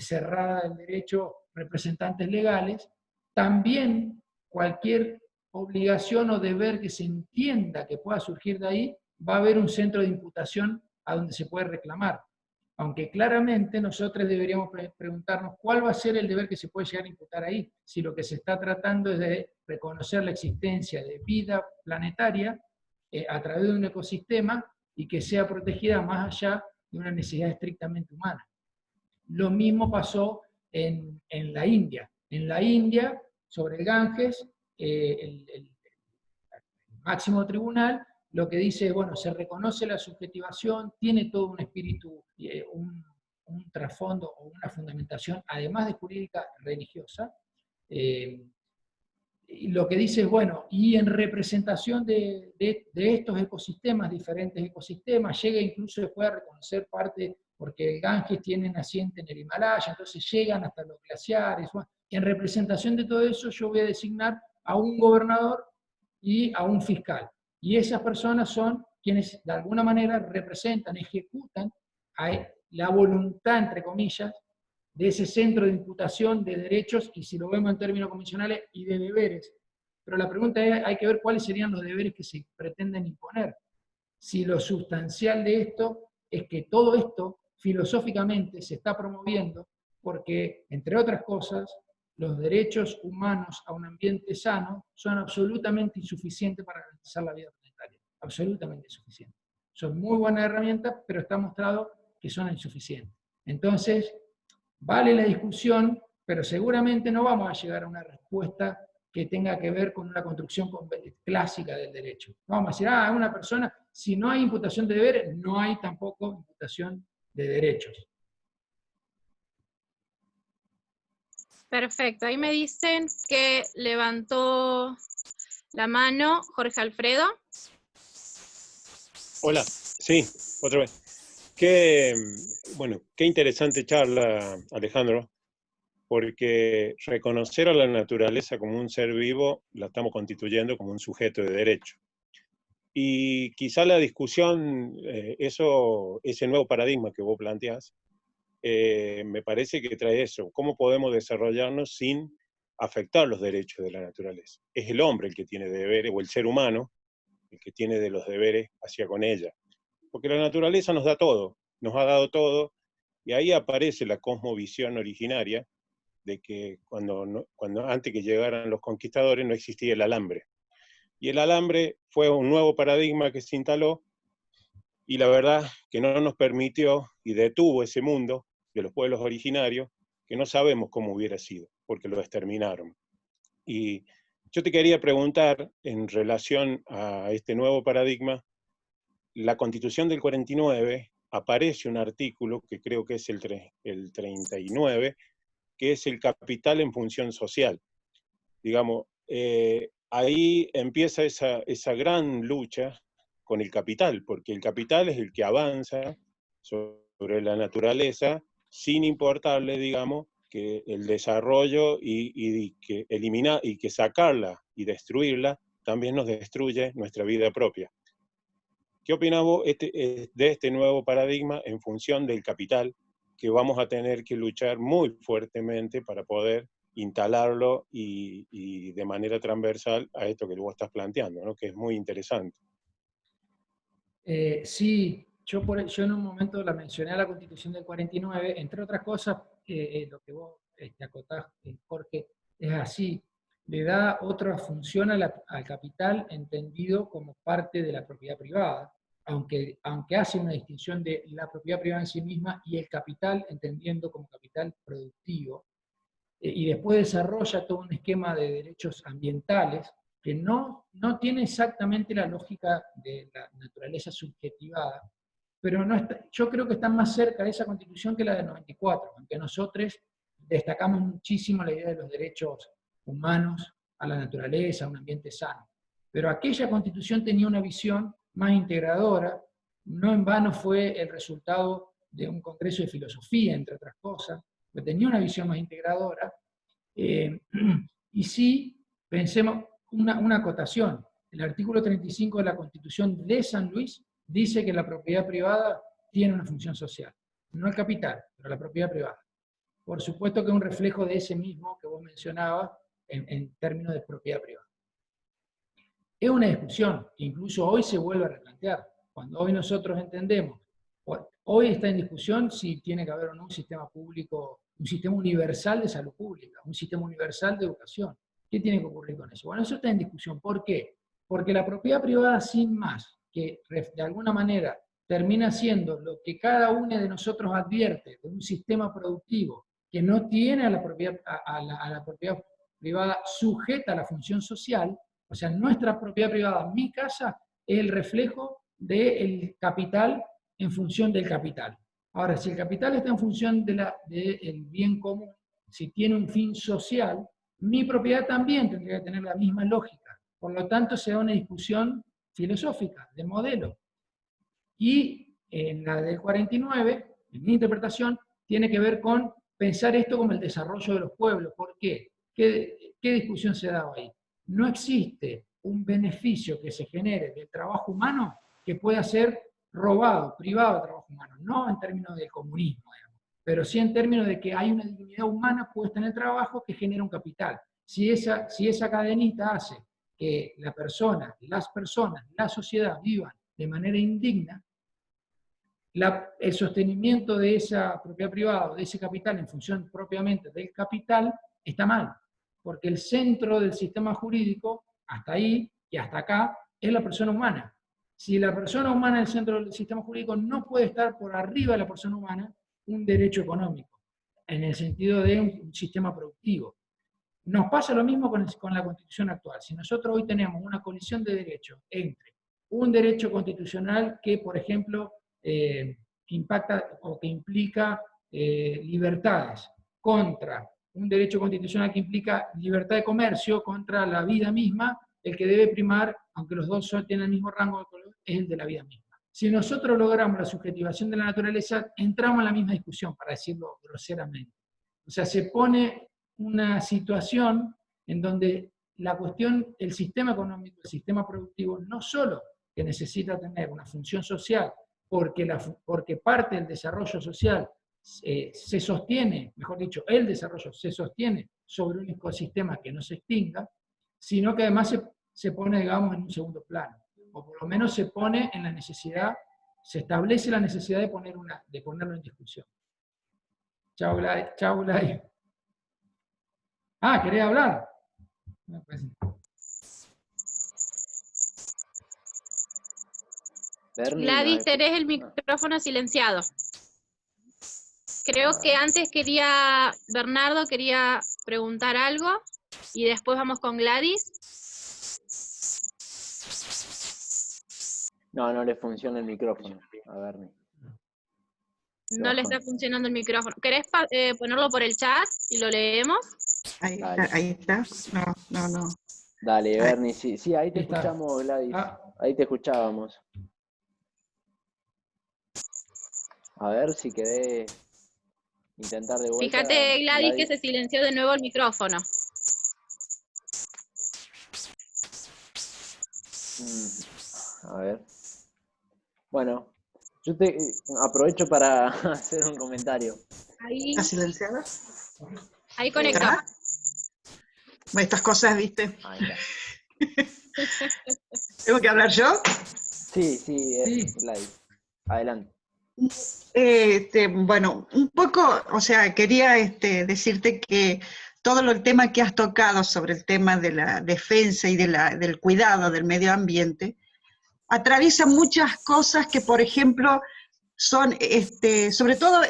cerrada del derecho, representantes legales, también cualquier obligación o deber que se entienda que pueda surgir de ahí, va a haber un centro de imputación a donde se puede reclamar. Aunque claramente nosotros deberíamos preguntarnos cuál va a ser el deber que se puede llegar a imputar ahí, si lo que se está tratando es de reconocer la existencia de vida planetaria a través de un ecosistema y que sea protegida más allá de una necesidad estrictamente humana. Lo mismo pasó en la India. En la India, sobre el Ganges, el máximo tribunal lo que dice es, bueno, se reconoce la subjetivación, tiene todo un espíritu, un trasfondo o una fundamentación, además de jurídica, religiosa. Y lo que dice es, bueno, y en representación de estos ecosistemas, diferentes ecosistemas, llega incluso después a reconocer parte, porque el Ganges tiene naciente en el Himalaya, entonces llegan hasta los glaciares. Bueno, en representación de todo eso yo voy a designar a un gobernador y a un fiscal. Y esas personas son quienes de alguna manera representan, ejecutan la voluntad, entre comillas, de ese centro de imputación de derechos, y si lo vemos en términos convencionales, y de deberes. Pero la pregunta es, hay que ver cuáles serían los deberes que se pretenden imponer. Si lo sustancial de esto es que todo esto, filosóficamente, se está promoviendo porque, entre otras cosas, los derechos humanos a un ambiente sano son absolutamente insuficientes para garantizar la vida planetaria. Absolutamente insuficientes. Son muy buenas herramientas, pero está mostrado que son insuficientes. Entonces, vale la discusión, pero seguramente no vamos a llegar a una respuesta que tenga que ver con una construcción clásica del derecho. No vamos a decir, una persona, si no hay imputación de deberes, no hay tampoco imputación de derechos. Perfecto, ahí me dicen que levantó la mano Jorge Alfredo. Hola, sí, otra vez. Qué interesante charla, Alejandro, porque reconocer a la naturaleza como un ser vivo la estamos constituyendo como un sujeto de derecho. Y quizá la discusión, ese nuevo paradigma que vos planteás, me parece que trae eso. ¿Cómo podemos desarrollarnos sin afectar los derechos de la naturaleza? Es el hombre el que tiene deberes, o el ser humano, el que tiene de los deberes hacia con ella. Porque la naturaleza nos da todo, nos ha dado todo, y ahí aparece la cosmovisión originaria de que cuando antes que llegaran los conquistadores no existía el alambre. Y el alambre fue un nuevo paradigma que se instaló, y la verdad que no nos permitió y detuvo ese mundo de los pueblos originarios, que no sabemos cómo hubiera sido, porque lo exterminaron. Y yo te quería preguntar, en relación a este nuevo paradigma, la Constitución del 49, aparece un artículo, que creo que es el 39, que es el capital en función social. Digamos, ahí empieza esa gran lucha con el capital, porque el capital es el que avanza sobre la naturaleza, sin importarle, digamos, que el desarrollo y que eliminar y que sacarla y destruirla también nos destruye nuestra vida propia. ¿Qué opinás vos de este nuevo paradigma en función del capital, que vamos a tener que luchar muy fuertemente para poder instalarlo y de manera transversal a esto que vos estás planteando, ¿no? Que es muy interesante? Sí, yo en un momento la mencioné a la Constitución del 49, entre otras cosas, lo que vos acotás, Jorge, es así, le da otra función al capital entendido como parte de la propiedad privada, aunque hace una distinción de la propiedad privada en sí misma y el capital entendiendo como capital productivo, y después desarrolla todo un esquema de derechos ambientales que no tiene exactamente la lógica de la naturaleza subjetivada, pero yo creo que están más cerca de esa Constitución que la del 94, aunque nosotros destacamos muchísimo la idea de los derechos humanos a la naturaleza, a un ambiente sano. Pero aquella Constitución tenía una visión más integradora, no en vano fue el resultado de un congreso de filosofía, entre otras cosas, que tenía una visión más integradora, y sí, pensemos una acotación. El artículo 35 de la Constitución de San Luis dice que la propiedad privada tiene una función social. No el capital, pero la propiedad privada. Por supuesto que es un reflejo de ese mismo que vos mencionabas en términos de propiedad privada. Es una discusión que incluso hoy se vuelve a replantear. Cuando hoy nosotros entendemos, hoy está en discusión si tiene que haber o no un sistema público, un sistema universal de salud pública, un sistema universal de educación. ¿Qué tiene que ocurrir con eso? Bueno, eso está en discusión. ¿Por qué? Porque la propiedad privada, sin más, que de alguna manera termina siendo lo que cada uno de nosotros advierte de un sistema productivo que no tiene a la propiedad privada sujeta a la función social, o sea, nuestra propiedad privada, mi casa, es el reflejo del capital en función del capital. Ahora, si el capital está en función del bien común, si tiene un fin social, mi propiedad también tendría que tener la misma lógica. Por lo tanto, se da una discusión filosófica, de modelo. Y en la del 49, en mi interpretación, tiene que ver con pensar esto como el desarrollo de los pueblos. ¿Por qué? ¿Qué discusión se daba ahí? No existe un beneficio que se genere del trabajo humano que pueda ser robado, privado de trabajo humano, no en términos del comunismo, digamos, pero sí en términos de que hay una dignidad humana puesta en el trabajo que genera un capital. Si esa cadenita hace que la persona, las personas, la sociedad vivan de manera indigna, el sostenimiento de esa propiedad privada, de ese capital en función propiamente del capital, está mal, porque el centro del sistema jurídico, hasta ahí y hasta acá, es la persona humana. Si la persona humana es el centro del sistema jurídico, no puede estar por arriba de la persona humana un derecho económico, en el sentido de un sistema productivo. Nos pasa lo mismo con la Constitución actual. Si nosotros hoy tenemos una colisión de derechos entre un derecho constitucional que, por ejemplo, impacta o que implica libertades, contra un derecho constitucional que implica libertad de comercio, contra la vida misma, el que debe primar, aunque los dos tienen el mismo rango de color, es el de la vida misma. Si nosotros logramos la subjetivación de la naturaleza, entramos en la misma discusión, para decirlo groseramente. O sea, se pone una situación en donde la cuestión, el sistema económico, el sistema productivo, no solo que necesita tener una función social, porque parte del desarrollo social se sostiene, mejor dicho, el desarrollo se sostiene sobre un ecosistema que no se extinga, sino que además se pone, digamos, en un segundo plano, o por lo menos se pone en la necesidad, se establece la necesidad de ponerlo en discusión. Chao, Gladys. Ah, ¿querés hablar? No, pues. Gladys, tenés el micrófono silenciado. Creo que antes Bernardo quería preguntar algo y después vamos con Gladys. No le funciona el micrófono a Bernie. No le está funcionando el micrófono. ¿Querés ponerlo por el chat y lo leemos? Ahí está. No. Dale, Bernie, sí, ahí te escuchamos, Gladys. Ahí te escuchábamos. A ver si querés intentar de vuelta. Fíjate, Gladys, que se silenció de nuevo el micrófono. A ver. Bueno, yo te aprovecho para hacer un comentario. Ahí. ¿Está silenciada? Ahí conectó. Bueno, estas cosas, ¿viste? Ahí está. ¿Tengo que hablar yo? Sí, Gladys. Adelante. Bueno, un poco, o sea, quería decirte que todo el tema que has tocado sobre el tema de la defensa y del cuidado del medio ambiente, atraviesa muchas cosas que, por ejemplo, son, sobre todo,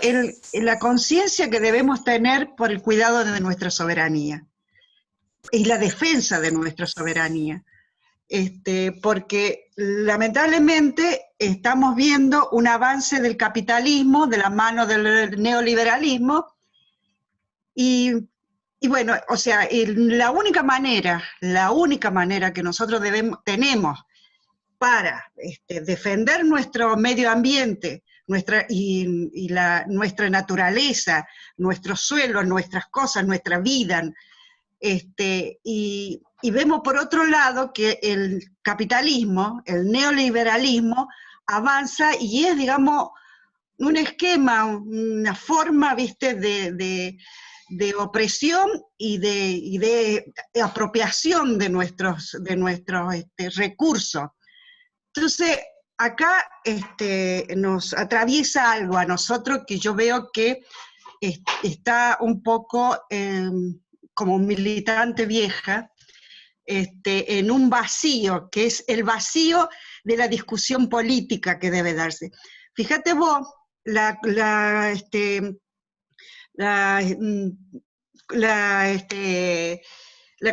la conciencia que debemos tener por el cuidado de nuestra soberanía y la defensa de nuestra soberanía. Porque lamentablemente estamos viendo un avance del capitalismo, de la mano del neoliberalismo, y bueno, o sea, la única manera que nosotros tenemos para defender nuestro medio ambiente, nuestra naturaleza, nuestros suelos, nuestras cosas, nuestra vida, y vemos por otro lado que el capitalismo, el neoliberalismo, avanza y es, digamos, un esquema, una forma, ¿viste?, de opresión y de apropiación de nuestros recursos. Entonces, acá nos atraviesa algo a nosotros que yo veo que está un poco como militante vieja, en un vacío, que es el vacío de la discusión política que debe darse. Fíjate vos, la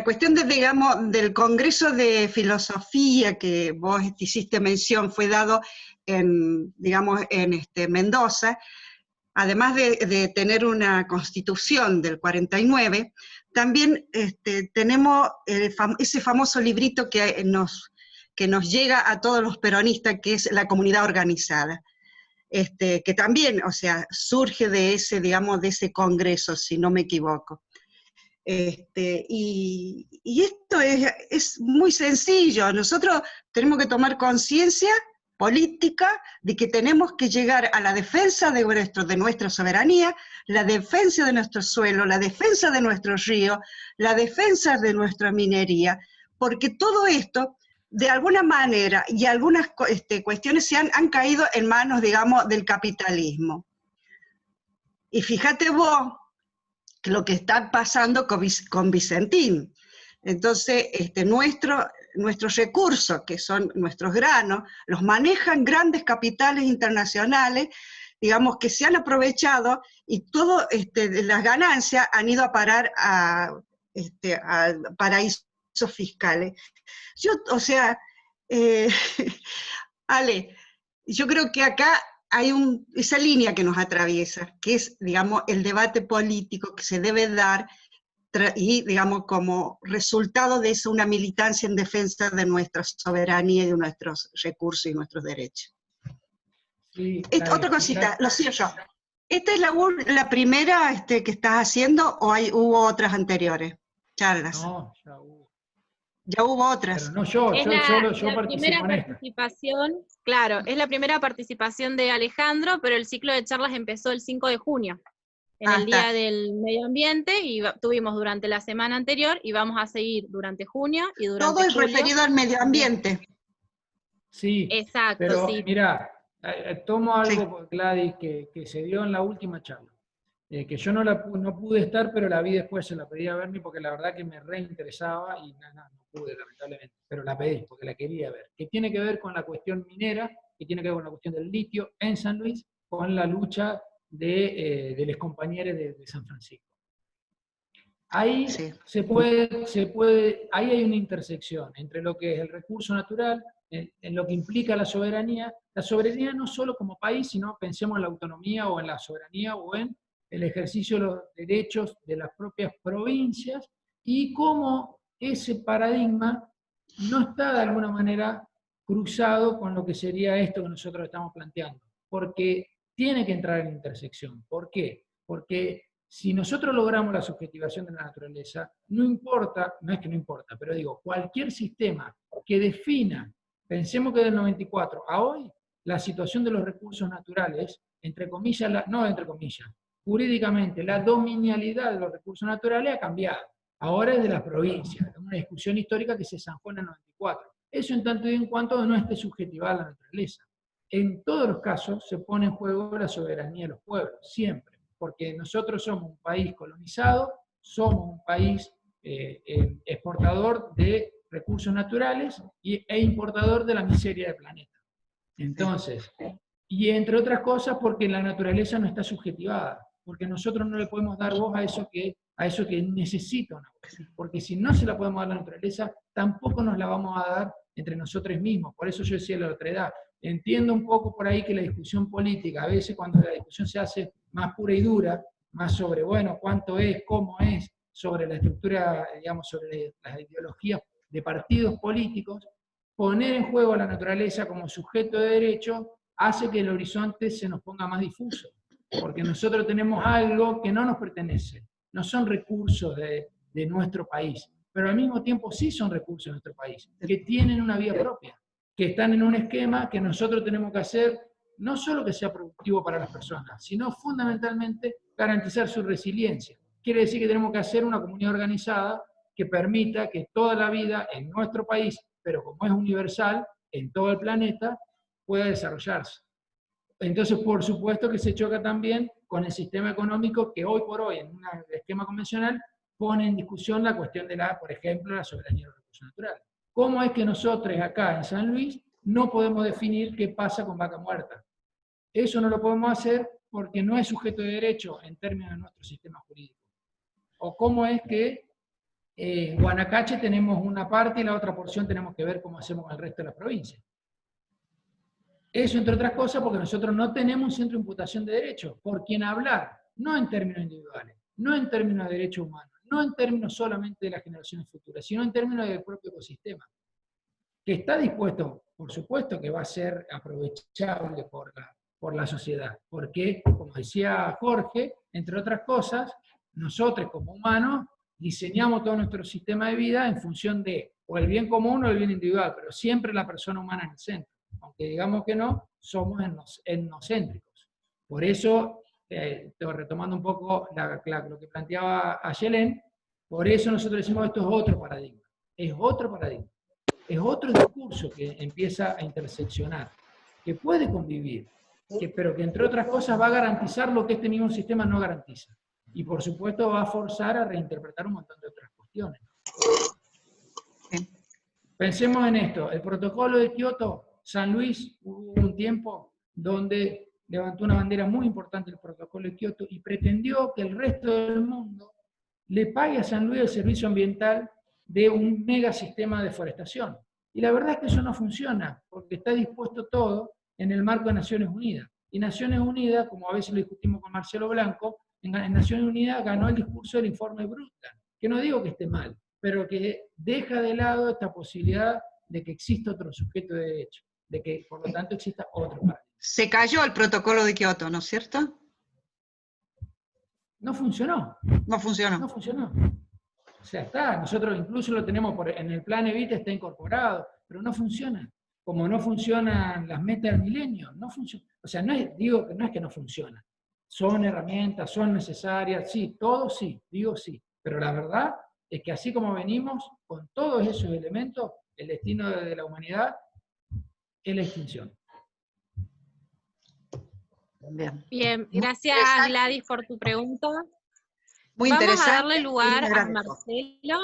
cuestión digamos, del Congreso de Filosofía que vos hiciste mención fue dado en Mendoza, además de tener una constitución del 49, también tenemos ese famoso librito que nos llega a todos los peronistas, que es la comunidad organizada. Que también, o sea, surge de ese, digamos, de ese congreso, si no me equivoco. Y esto es muy sencillo. Nosotros tenemos que tomar conciencia política de que tenemos que llegar a la defensa de nuestra soberanía, la defensa de nuestro suelo, la defensa de nuestros ríos, la defensa de nuestra minería, porque todo esto, de alguna manera, y algunas cuestiones han caído en manos, digamos, del capitalismo. Y fíjate vos que lo que está pasando con Vicentín. Entonces, nuestros recursos, que son nuestros granos, los manejan grandes capitales internacionales, digamos, que se han aprovechado, y todas las ganancias han ido a parar a paraísos fiscales. Ale, yo creo que acá hay esa línea que nos atraviesa, que es, digamos, el debate político que se debe dar, y, digamos, como resultado de eso, una militancia en defensa de nuestra soberanía y de nuestros recursos y nuestros derechos. Sí, Otra cosita, lo cierro. ¿Esta es la primera que estás haciendo o hubo otras anteriores? Charlas. No, ya hubo. Ya hubo otras. Pero no yo Primera participación, claro, es la primera participación de Alejandro, pero el ciclo de charlas empezó el 5 de junio, en el Día del Medio Ambiente, y tuvimos durante la semana anterior, y vamos a seguir durante junio y durante todo es julio. Referido al medio ambiente. Sí, exacto, pero sí. Mira, tomo algo, sí, Gladys, que se dio en la última charla, que yo no pude estar, pero la vi después, se la pedí a Bernie porque la verdad que me reinteresaba y no pude, lamentablemente, pero la pedí porque la quería ver, que tiene que ver con la cuestión minera, que tiene que ver con la cuestión del litio en San Luis, con la lucha de los compañeros de San Francisco. Ahí sí, ahí hay una intersección entre lo que es el recurso natural, en lo que implica la soberanía no solo como país, sino pensemos en la autonomía o en la soberanía o en el ejercicio de los derechos de las propias provincias, y cómo ese paradigma no está de alguna manera cruzado con lo que sería esto que nosotros estamos planteando, porque tiene que entrar en intersección. ¿Por qué? Porque si nosotros logramos la subjetivación de la naturaleza, no importa, no es que no importa, pero digo, cualquier sistema que defina, pensemos que del 94 a hoy, la situación de los recursos naturales, entre comillas, no entre comillas, jurídicamente, la dominialidad de los recursos naturales ha cambiado. Ahora es de las provincias, es una discusión histórica que se zanjó en el 94. Eso en tanto y en cuanto no esté subjetivada la naturaleza. En todos los casos se pone en juego la soberanía de los pueblos, siempre, porque nosotros somos un país colonizado, somos un país exportador de recursos naturales e importador de la miseria del planeta. Entonces, y entre otras cosas porque la naturaleza no está subjetivada, porque nosotros no le podemos dar voz a eso que necesita una voz, porque si no se la podemos dar a la naturaleza, tampoco nos la vamos a dar entre nosotros mismos. Por eso yo decía la otra edad, entiendo un poco por ahí que la discusión política, a veces cuando la discusión se hace más pura y dura, más sobre, bueno, cuánto es, cómo es, sobre la estructura, digamos, sobre las ideologías de partidos políticos, poner en juego a la naturaleza como sujeto de derecho hace que el horizonte se nos ponga más difuso, porque nosotros tenemos algo que no nos pertenece, no son recursos de nuestro país, pero al mismo tiempo sí son recursos de nuestro país, que tienen una vía propia, que están en un esquema que nosotros tenemos que hacer, no solo que sea productivo para las personas, sino fundamentalmente garantizar su resiliencia. Quiere decir que tenemos que hacer una comunidad organizada que permita que toda la vida en nuestro país, pero como es universal, en todo el planeta, pueda desarrollarse. Entonces, por supuesto que se choca también con el sistema económico que hoy por hoy, en un esquema convencional, pone en discusión la cuestión de por ejemplo, la soberanía de los recursos naturales. ¿Cómo es que nosotros acá en San Luis no podemos definir qué pasa con Vaca Muerta? Eso no lo podemos hacer porque no es sujeto de derecho en términos de nuestro sistema jurídico. O cómo es que en Guanacache tenemos una parte y la otra porción tenemos que ver cómo hacemos con el resto de las provincias. Eso, entre otras cosas, porque nosotros no tenemos un centro de imputación de derechos, por quien hablar, no en términos individuales, no en términos de derechos humanos, no en términos solamente de las generaciones futuras, sino en términos del propio ecosistema, que está dispuesto, por supuesto, que va a ser aprovechable por la sociedad, porque, como decía Jorge, entre otras cosas, nosotros como humanos diseñamos todo nuestro sistema de vida en función de o el bien común o el bien individual, pero siempre la persona humana en el centro. Aunque digamos que no, somos etnocéntricos. Por eso, retomando un poco lo que planteaba Ayelen, por eso nosotros decimos esto es otro paradigma. Es otro paradigma. Es otro discurso que empieza a interseccionar, que puede convivir, pero que entre otras cosas va a garantizar lo que este mismo sistema no garantiza. Y por supuesto va a forzar a reinterpretar un montón de otras cuestiones. Pensemos en esto, el protocolo de Kioto, San Luis, hubo un tiempo donde levantó una bandera muy importante el protocolo de Kioto y pretendió que el resto del mundo le pague a San Luis el servicio ambiental de un mega sistema de deforestación. Y la verdad es que eso no funciona, porque está dispuesto todo en el marco de Naciones Unidas. Y Naciones Unidas, como a veces lo discutimos con Marcelo Blanco, en Naciones Unidas ganó el discurso del informe Brundtland, que no digo que esté mal, pero que deja de lado esta posibilidad de que exista otro sujeto de derecho, de que por lo tanto exista otro paradigma. Se cayó el protocolo de Kioto, ¿no es cierto? No funcionó. No funcionó. No funcionó. O sea, está, nosotros incluso lo tenemos en el plan Evita, está incorporado, pero no funciona. Como no funcionan las metas del milenio, no funciona. O sea, digo que no es que no funciona. Son herramientas, son necesarias, sí, todo sí, digo sí. Pero la verdad es que así como venimos, con todos esos elementos, el destino de la humanidad es la extinción. Bien. Bien, gracias Gladys por tu pregunta. Muy vamos interesante. a darle lugar y a Marcelo.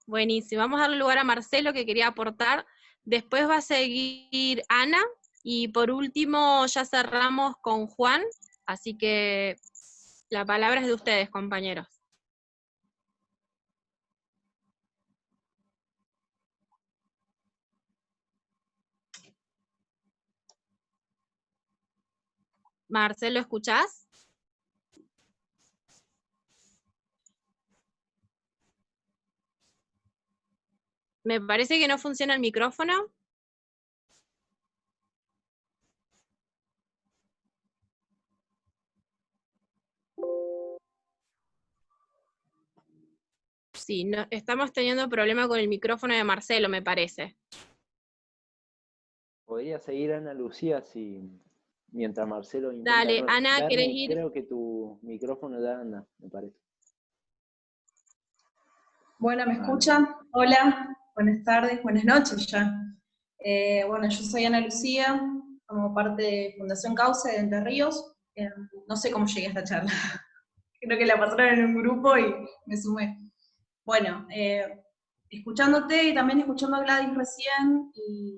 Buenísimo, vamos a darle lugar a Marcelo que quería aportar. Después va a seguir Ana. Y por último ya cerramos con Juan. Así que la palabra es de ustedes, compañeros. Marcelo, ¿escuchás? Me parece que no funciona el micrófono. Sí, no, estamos teniendo problema con el micrófono de Marcelo, me parece. Podría seguir Ana Lucía mientras Marcelo intenta. Dale, Ana, Bernie, ¿querés ir? creo que tu micrófono ya anda, me parece. Bueno, ¿me escuchan? Hola, buenas tardes, buenas noches ya. Bueno, yo soy Ana Lucía, como parte de Fundación Cauce de Entre Ríos. No sé cómo llegué a esta charla. Creo que la pasaron en un grupo y me sumé. Bueno, escuchándote y también escuchando a Gladys recién, y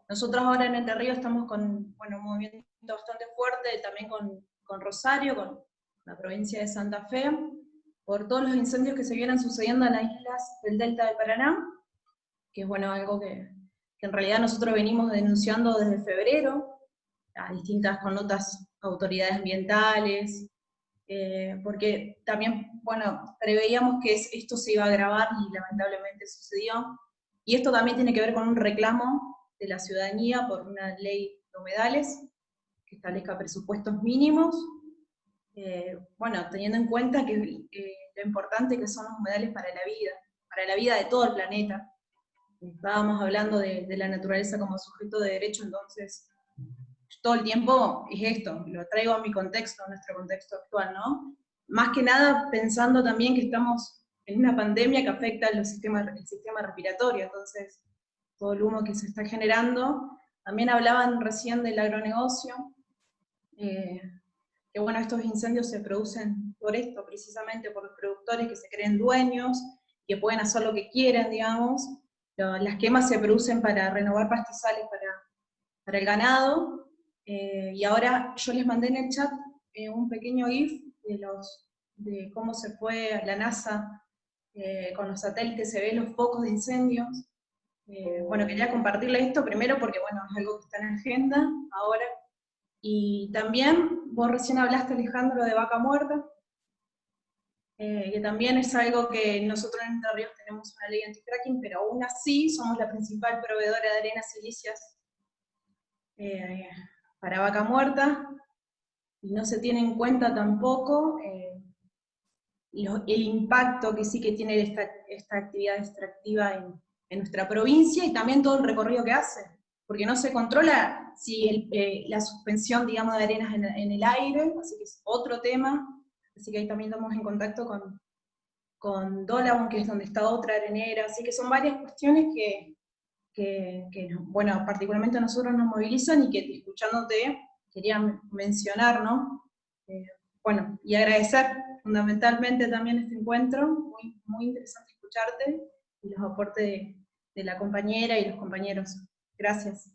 nosotros ahora en Entre Ríos estamos con un movimiento bastante fuerte, también con Rosario, con la provincia de Santa Fe, por todos los incendios que se vienen sucediendo en las islas del Delta del Paraná, que es algo que en realidad nosotros venimos denunciando desde febrero, a distintas connotas autoridades ambientales, porque también, preveíamos que esto se iba a agravar y lamentablemente sucedió. Y esto también tiene que ver con un reclamo de la ciudadanía por una ley de humedales que establezca presupuestos mínimos, teniendo en cuenta que lo importante que son los humedales para la vida de todo el planeta. Estábamos hablando de la naturaleza como sujeto de derecho, entonces todo el tiempo es esto, lo traigo a mi contexto, a nuestro contexto actual, ¿no? Más que nada pensando también que estamos en una pandemia que afecta el sistema respiratorio, entonces todo el humo que se está generando. También hablaban recién del agronegocio, que estos incendios se producen por esto, precisamente por los productores que se creen dueños, que pueden hacer lo que quieren, digamos. Las quemas se producen para renovar pastizales para el ganado, y ahora yo les mandé en el chat un pequeño GIF de cómo se fue a la NASA con los satélites, se ven los focos de incendios, Bueno, quería compartirle esto primero porque, bueno, es algo que está en agenda ahora. Y también, vos recién hablaste, Alejandro, de vaca muerta, que también es algo que nosotros en Entre Ríos tenemos una ley anti-fracking, pero aún así somos la principal proveedora de arenas silíceas para vaca muerta, y no se tiene en cuenta tampoco el impacto que sí que tiene esta actividad extractiva en nuestra provincia, y también todo el recorrido que hace, porque no se controla si la suspensión, digamos, de arenas en el aire, así que es otro tema, así que ahí también estamos en contacto con Dolaun, que es donde está otra arenera, así que son varias cuestiones que bueno, particularmente a nosotros nos movilizan y que, escuchándote, quería mencionar, ¿no? Bueno, y agradecer fundamentalmente también este encuentro, muy, muy interesante escucharte, y los aportes de la compañera y los compañeros. Gracias.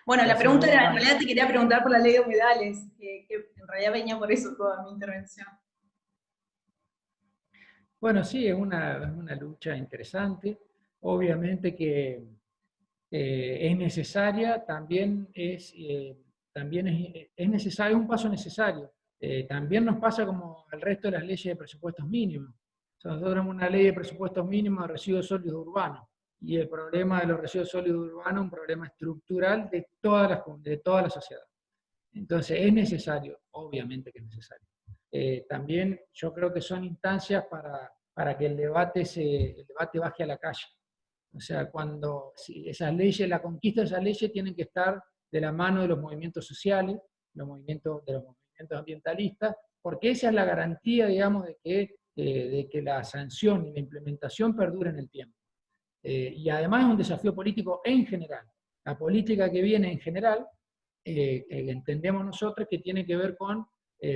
Bueno, la pregunta era, en realidad te quería preguntar por la ley de humedales, que en realidad venía por eso toda mi intervención. Bueno, sí, es una lucha interesante. Obviamente que es necesaria, también es necesario, un paso necesario. También nos pasa como al resto de las leyes de presupuestos mínimos. Nosotros tenemos una ley de presupuestos mínimos de residuos sólidos urbanos, y el problema de los residuos sólidos urbanos es un problema estructural de toda la sociedad. Entonces es necesario, obviamente que es necesario. También yo creo que son instancias para que el debate baje a la calle. O sea, si esas leyes, la conquista de esas leyes tienen que estar de la mano de los movimientos sociales, de los movimientos ambientalistas, porque esa es la garantía, digamos, de que la sanción y la implementación perduren en el tiempo. Y además es un desafío político en general. La política que viene en general, entendemos nosotros que tiene que ver con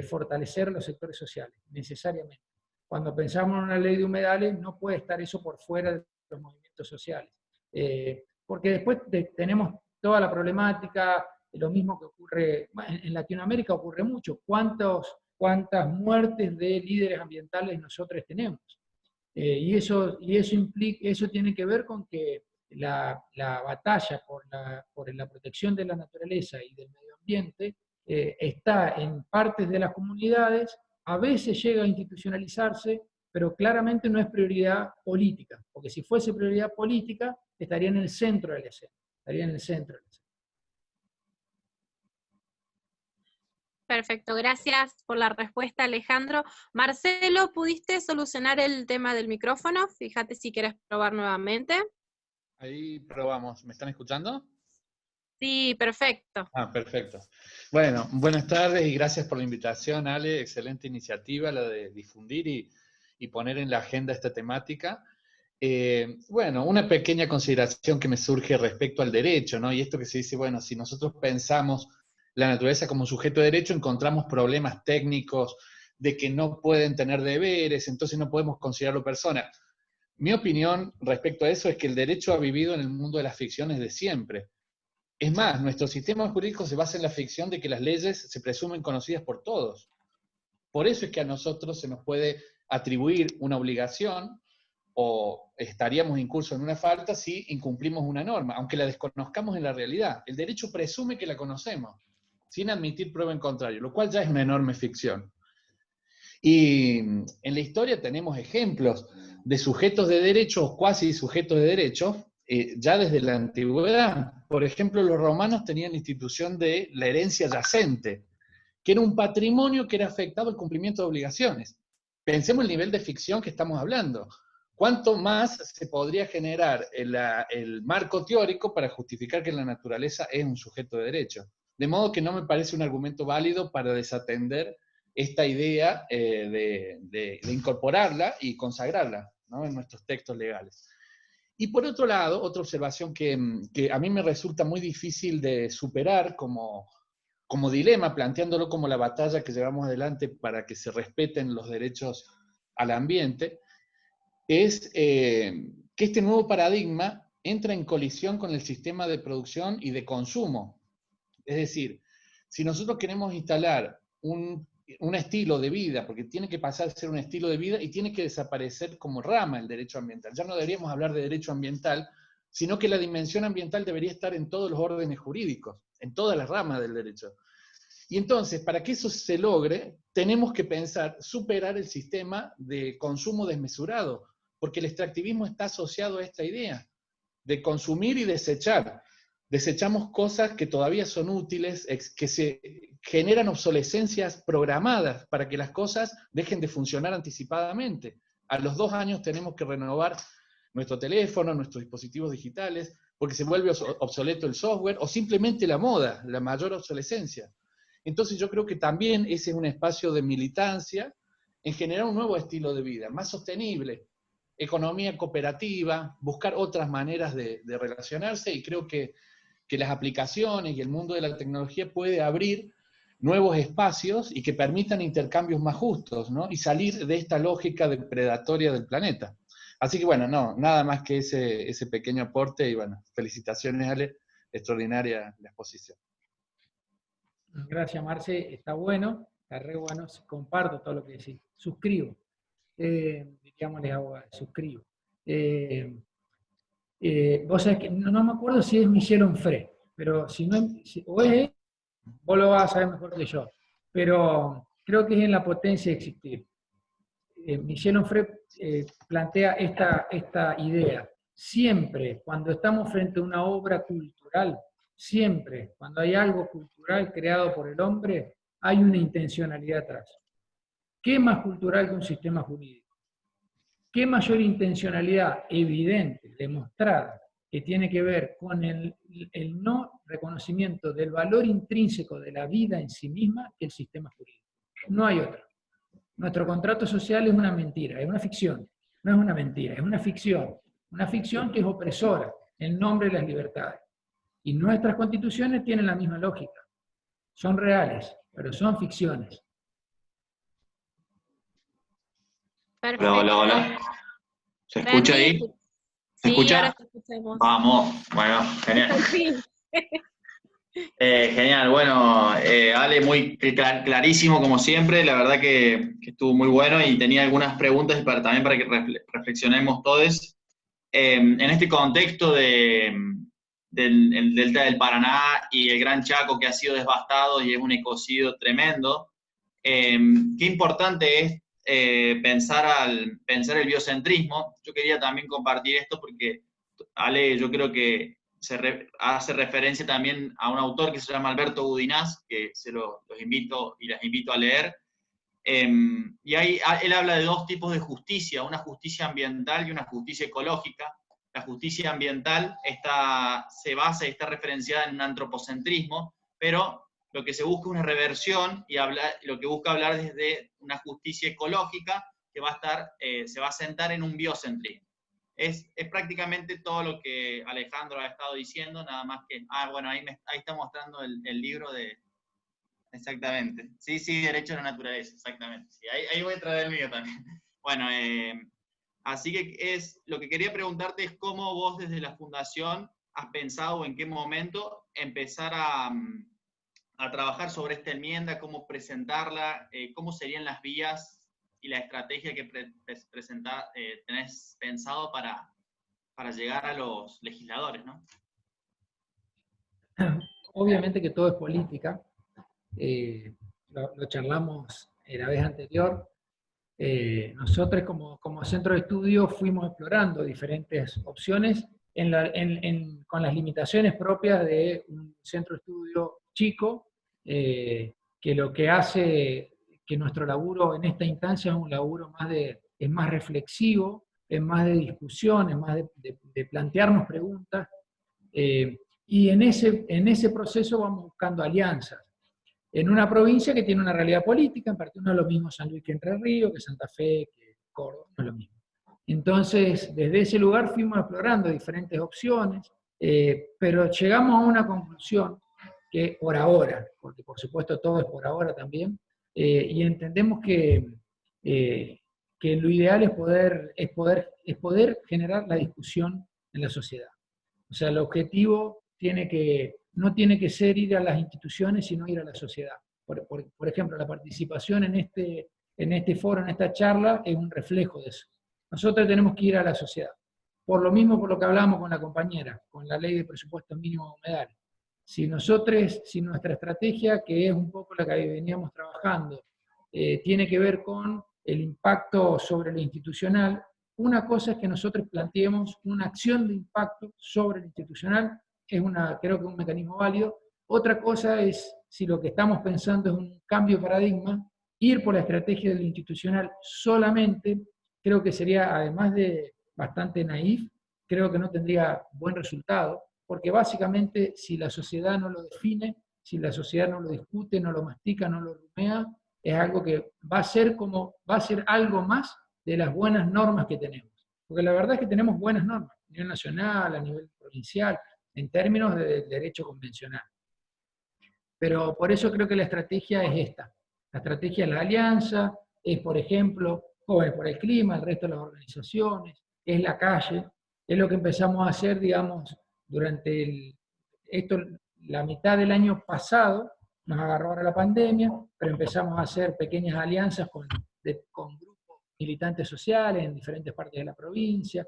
fortalecer los sectores sociales, necesariamente. Cuando pensamos en una ley de humedales, no puede estar eso por fuera de los movimientos sociales. Porque después tenemos toda la problemática, lo mismo que ocurre, en Latinoamérica ocurre mucho, cuántas muertes de líderes ambientales nosotros tenemos. Y eso tiene que ver con que la batalla por la protección de la naturaleza y del medio ambiente está en partes de las comunidades, a veces llega a institucionalizarse, pero claramente no es prioridad política, porque si fuese prioridad política, estaría en el centro de la escena, Perfecto, gracias por la respuesta, Alejandro. Marcelo, ¿pudiste solucionar el tema del micrófono? Fíjate si quieres probar nuevamente. Ahí probamos. ¿Me están escuchando? Sí, perfecto. Ah, perfecto. Bueno, buenas tardes y gracias por la invitación, Ale. Excelente iniciativa la de difundir y poner en la agenda esta temática. Bueno, una pequeña consideración que me surge respecto al derecho, ¿no? Y esto que se dice, bueno, si nosotros pensamos la naturaleza como sujeto de derecho, encontramos problemas técnicos de que no pueden tener deberes, entonces no podemos considerarlo persona. Mi opinión respecto a eso es que el derecho ha vivido en el mundo de las ficciones de siempre. Es más, nuestro sistema jurídico se basa en la ficción de que las leyes se presumen conocidas por todos. Por eso es que a nosotros se nos puede atribuir una obligación o estaríamos incursos en una falta si incumplimos una norma, aunque la desconozcamos en la realidad. El derecho presume que la conocemos, sin admitir prueba en contrario, lo cual ya es una enorme ficción. Y en la historia tenemos ejemplos de sujetos de derecho o cuasi sujetos de derecho, ya desde la antigüedad. Por ejemplo, los romanos tenían la institución de la herencia yacente, que era un patrimonio que era afectado al cumplimiento de obligaciones. Pensemos el nivel de ficción que estamos hablando. ¿Cuánto más se podría generar el marco teórico para justificar que la naturaleza es un sujeto de derecho? De modo que no me parece un argumento válido para desatender esta idea de incorporarla y consagrarla, ¿no?, en nuestros textos legales. Y por otro lado, otra observación que a mí me resulta muy difícil de superar como dilema, planteándolo como la batalla que llevamos adelante para que se respeten los derechos al ambiente, es que este nuevo paradigma entra en colisión con el sistema de producción y de consumo. Es decir, si nosotros queremos instalar un un estilo de vida, porque tiene que pasar a ser un estilo de vida y tiene que desaparecer como rama el derecho ambiental. Ya no deberíamos hablar de derecho ambiental, sino que la dimensión ambiental debería estar en todos los órdenes jurídicos, en todas las ramas del derecho. Y entonces, para que eso se logre, tenemos que pensar, superar el sistema de consumo desmesurado, porque el extractivismo está asociado a esta idea de consumir y desechar. Desechamos cosas que todavía son útiles, que se generan obsolescencias programadas para que las cosas dejen de funcionar anticipadamente. A los 2 años tenemos que renovar nuestro teléfono, nuestros dispositivos digitales, porque se vuelve obsoleto el software, o simplemente la moda, la mayor obsolescencia. Entonces yo creo que también ese es un espacio de militancia en generar un nuevo estilo de vida, más sostenible, economía cooperativa, buscar otras maneras de relacionarse, y creo que las aplicaciones y el mundo de la tecnología puede abrir nuevos espacios y que permitan intercambios más justos, ¿no? Y salir de esta lógica predatoria del planeta. Así que bueno, no, nada más que ese pequeño aporte, y bueno, felicitaciones, Ale, extraordinaria la exposición. Gracias, Marce, está bueno, está re bueno, comparto todo lo que decís, suscribo, digámosle ahora, suscribo. Vos sabés que no me acuerdo si es Michel Onfray, pero si no o es él, vos lo vas a saber mejor que yo, pero creo que es en La potencia de existir. Michel Onfray plantea esta idea. Siempre, cuando estamos frente a una obra cultural, siempre, cuando hay algo cultural creado por el hombre, hay una intencionalidad atrás. ¿Qué más cultural que un sistema jurídico? ¿Qué mayor intencionalidad evidente, demostrada, que tiene que ver con el no reconocimiento del valor intrínseco de la vida en sí misma que el sistema jurídico? No hay otra. Nuestro contrato social es una mentira, es una ficción. No es una mentira, es una ficción. Una ficción que es opresora en nombre de las libertades. Y nuestras constituciones tienen la misma lógica. Son reales, pero son ficciones. Perfecto. Hola, hola, hola. ¿Se escucha ahí? ¿Se Sí, escucha? ahora te escuchamos. Vamos, bueno, genial. Al fin. Genial, bueno, Ale, muy clarísimo como siempre, la verdad que estuvo muy bueno, y tenía algunas preguntas también para que reflexionemos todos. En este contexto del delta del Paraná y el Gran Chaco, que ha sido devastado y es un ecocidio tremendo, qué importante es pensar el biocentrismo. Yo quería también compartir esto porque, Ale, yo creo que hace referencia también a un autor que se llama Alberto Budinás, que los invito y las invito a leer. Y ahí él habla de 2 tipos de justicia, una justicia ambiental y una justicia ecológica. La justicia ambiental se basa y está referenciada en un antropocentrismo, pero lo que se busca es una reversión, y lo que busca hablar desde una justicia ecológica que se va a sentar en un biocentrismo. Es prácticamente todo lo que Alejandro ha estado diciendo, nada más que, bueno, ahí está mostrando el libro de... Exactamente. Sí, Derecho a la Naturaleza, exactamente. Sí, ahí voy a traer el mío también. Bueno, así que lo que quería preguntarte es cómo vos desde la Fundación has pensado, o en qué momento, empezar a trabajar sobre esta enmienda, cómo presentarla, cómo serían las vías y la estrategia que tenés pensado para llegar a los legisladores, ¿no? Obviamente que todo es política. Lo charlamos la vez anterior. Nosotros como centro de estudio fuimos explorando diferentes opciones con las limitaciones propias de un centro de estudio chico, que lo que hace que nuestro laburo en esta instancia es un laburo es más reflexivo, es más de discusión, es más de plantearnos preguntas, y en ese proceso vamos buscando alianzas. En una provincia que tiene una realidad política, en parte no es lo mismo San Luis que Entre Ríos, que Santa Fe, que Córdoba, no es lo mismo. Entonces, desde ese lugar fuimos explorando diferentes opciones, pero llegamos a una conclusión que por ahora, porque por supuesto todo es por ahora también, y entendemos que lo ideal es poder generar la discusión en la sociedad. O sea, el objetivo no tiene que ser ir a las instituciones, sino ir a la sociedad. por ejemplo, la participación en este foro, en esta charla, es un reflejo de eso. Nosotros tenemos que ir a la sociedad. Por lo mismo, por lo que hablábamos con la compañera, con la ley de presupuesto mínimo de humedales. Si nuestra estrategia, que es un poco la que veníamos trabajando, tiene que ver con el impacto sobre lo institucional, una cosa es que nosotros planteemos una acción de impacto sobre lo institucional, creo que es un mecanismo válido. Otra cosa es, si lo que estamos pensando es un cambio de paradigma, ir por la estrategia de lo institucional solamente, creo que sería, además de bastante naif, creo que no tendría buen resultado, porque básicamente si la sociedad no lo define, si la sociedad no lo discute, no lo mastica, no lo rumea, es algo que va a ser algo más de las buenas normas que tenemos. Porque la verdad es que tenemos buenas normas, a nivel nacional, a nivel provincial, en términos de derecho convencional. Pero por eso creo que la estrategia es esta. La estrategia es la alianza, es, por ejemplo, Jóvenes por el Clima, el resto de las organizaciones, es la calle, es lo que empezamos a hacer, digamos, durante la mitad del año pasado, nos agarró ahora la pandemia, pero empezamos a hacer pequeñas alianzas con grupos militantes sociales en diferentes partes de la provincia,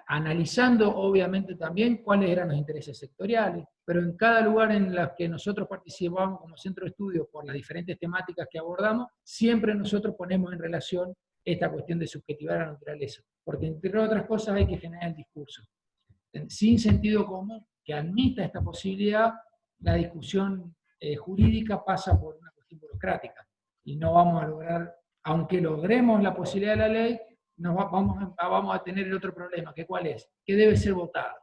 analizando obviamente también cuáles eran los intereses sectoriales, pero en cada lugar en los que nosotros participamos como centro de estudio por las diferentes temáticas que abordamos, siempre nosotros ponemos en relación esta cuestión de subjetivar la naturaleza, porque entre otras cosas hay que generar el discurso. Sin sentido común que admita esta posibilidad, la discusión jurídica pasa por una cuestión burocrática, y no vamos a lograr, aunque logremos la posibilidad de la ley, vamos a tener el otro problema, que ¿cuál es? Que debe ser votado.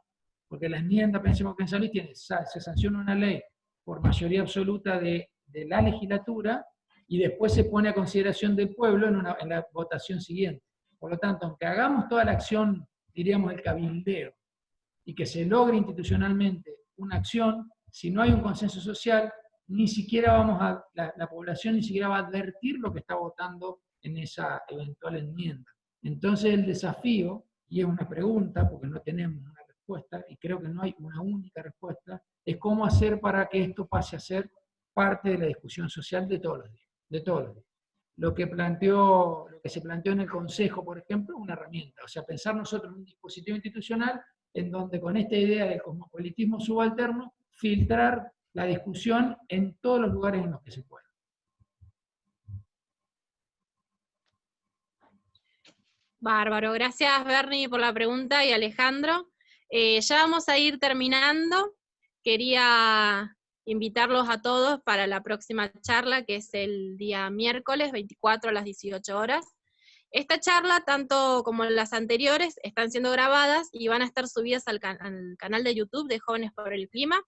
Porque la enmienda, pensemos que en San Luis se sanciona una ley por mayoría absoluta de la legislatura y después se pone a consideración del pueblo en la votación siguiente. Por lo tanto, aunque hagamos toda la acción, diríamos el cabildeo, y que se logre institucionalmente una acción, si no hay un consenso social, ni siquiera la población ni siquiera va a advertir lo que está votando en esa eventual enmienda. Entonces el desafío, y es una pregunta, porque no tenemos una respuesta, y creo que no hay una única respuesta, es cómo hacer para que esto pase a ser parte de la discusión social de todos los días. De todos los días. Lo que se planteó en el Consejo, por ejemplo, es una herramienta. O sea, pensar nosotros en un dispositivo institucional en donde con esta idea del cosmopolitismo subalterno, filtrar la discusión en todos los lugares en los que se pueda. Bárbaro, gracias Bernie por la pregunta y Alejandro. Ya vamos a ir terminando. Quería invitarlos a todos para la próxima charla, que es el día miércoles 24 a las 18 horas. Esta charla, tanto como las anteriores, están siendo grabadas y van a estar subidas al canal de YouTube de Jóvenes por el Clima,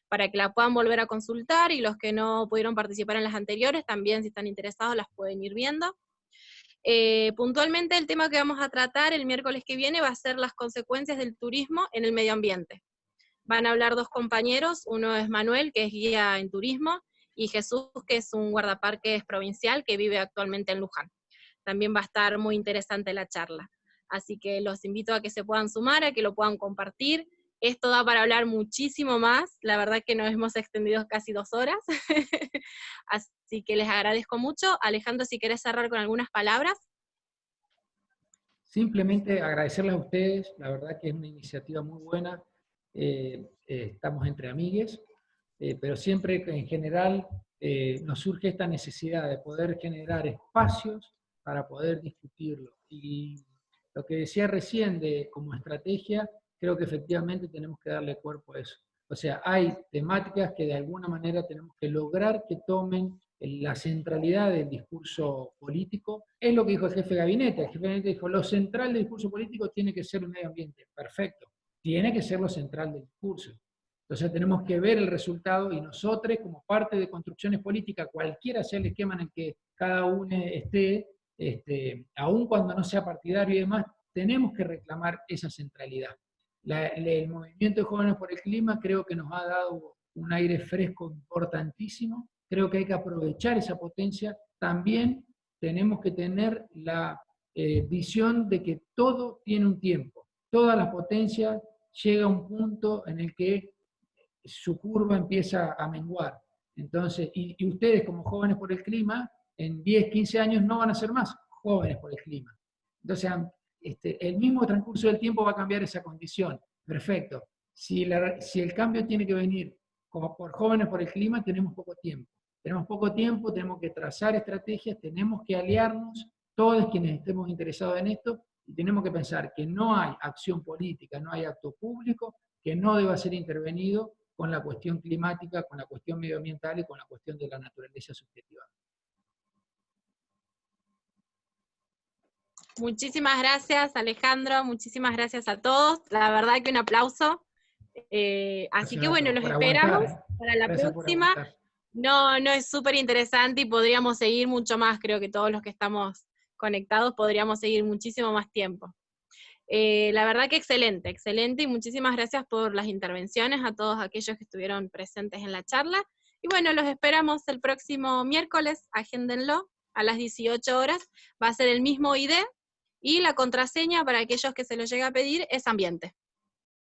para que la puedan volver a consultar, y los que no pudieron participar en las anteriores, también si están interesados las pueden ir viendo. Puntualmente el tema que vamos a tratar el miércoles que viene va a ser las consecuencias del turismo en el medio ambiente. Van a hablar dos compañeros, uno es Manuel, que es guía en turismo, y Jesús, que es un guardaparques provincial que vive actualmente en Luján. También va a estar muy interesante la charla. Así que los invito a que se puedan sumar, a que lo puedan compartir. Esto da para hablar muchísimo más, la verdad que nos hemos extendido casi 2 horas, así que les agradezco mucho. Alejandro, si querés cerrar con algunas palabras. Simplemente agradecerles a ustedes, la verdad que es una iniciativa muy buena, estamos entre amigues, pero siempre en general nos surge esta necesidad de poder generar espacios para poder discutirlo. Y lo que decía recién como estrategia, creo que efectivamente tenemos que darle cuerpo a eso. O sea, hay temáticas que de alguna manera tenemos que lograr que tomen la centralidad del discurso político. Es lo que dijo el jefe de gabinete. El jefe de gabinete dijo, lo central del discurso político tiene que ser el medio ambiente. Perfecto. Tiene que ser lo central del discurso. Entonces tenemos que ver el resultado, y nosotros, como parte de construcciones políticas, cualquiera sea el esquema en el que cada uno esté, aun cuando no sea partidario y demás, tenemos que reclamar esa centralidad. El movimiento de Jóvenes por el Clima creo que nos ha dado un aire fresco importantísimo, creo que hay que aprovechar esa potencia. También tenemos que tener la visión de que todo tiene un tiempo, todas las potencias llega a un punto en el que su curva empieza a menguar. Entonces, y ustedes como Jóvenes por el Clima, en 10, 15 años no van a ser más Jóvenes por el Clima. Entonces, el mismo transcurso del tiempo va a cambiar esa condición. Perfecto. Si el cambio tiene que venir como por Jóvenes por el Clima, tenemos poco tiempo. Tenemos poco tiempo, tenemos que trazar estrategias, tenemos que aliarnos, todos quienes estemos interesados en esto, y tenemos que pensar que no hay acción política, no hay acto público que no deba ser intervenido con la cuestión climática, con la cuestión medioambiental y con la cuestión de la naturaleza subjetiva. Muchísimas gracias, Alejandro, muchísimas gracias a todos. La verdad que un aplauso. Así que bueno, los esperamos para la próxima. No, es súper interesante y podríamos seguir mucho más, creo que todos los que estamos conectados podríamos seguir muchísimo más tiempo. La verdad que excelente, excelente, y muchísimas gracias por las intervenciones a todos aquellos que estuvieron presentes en la charla. Y bueno, los esperamos el próximo miércoles, agéndenlo, a las 18 horas, va a ser el mismo ID, y la contraseña para aquellos que se lo llegue a pedir es ambiente.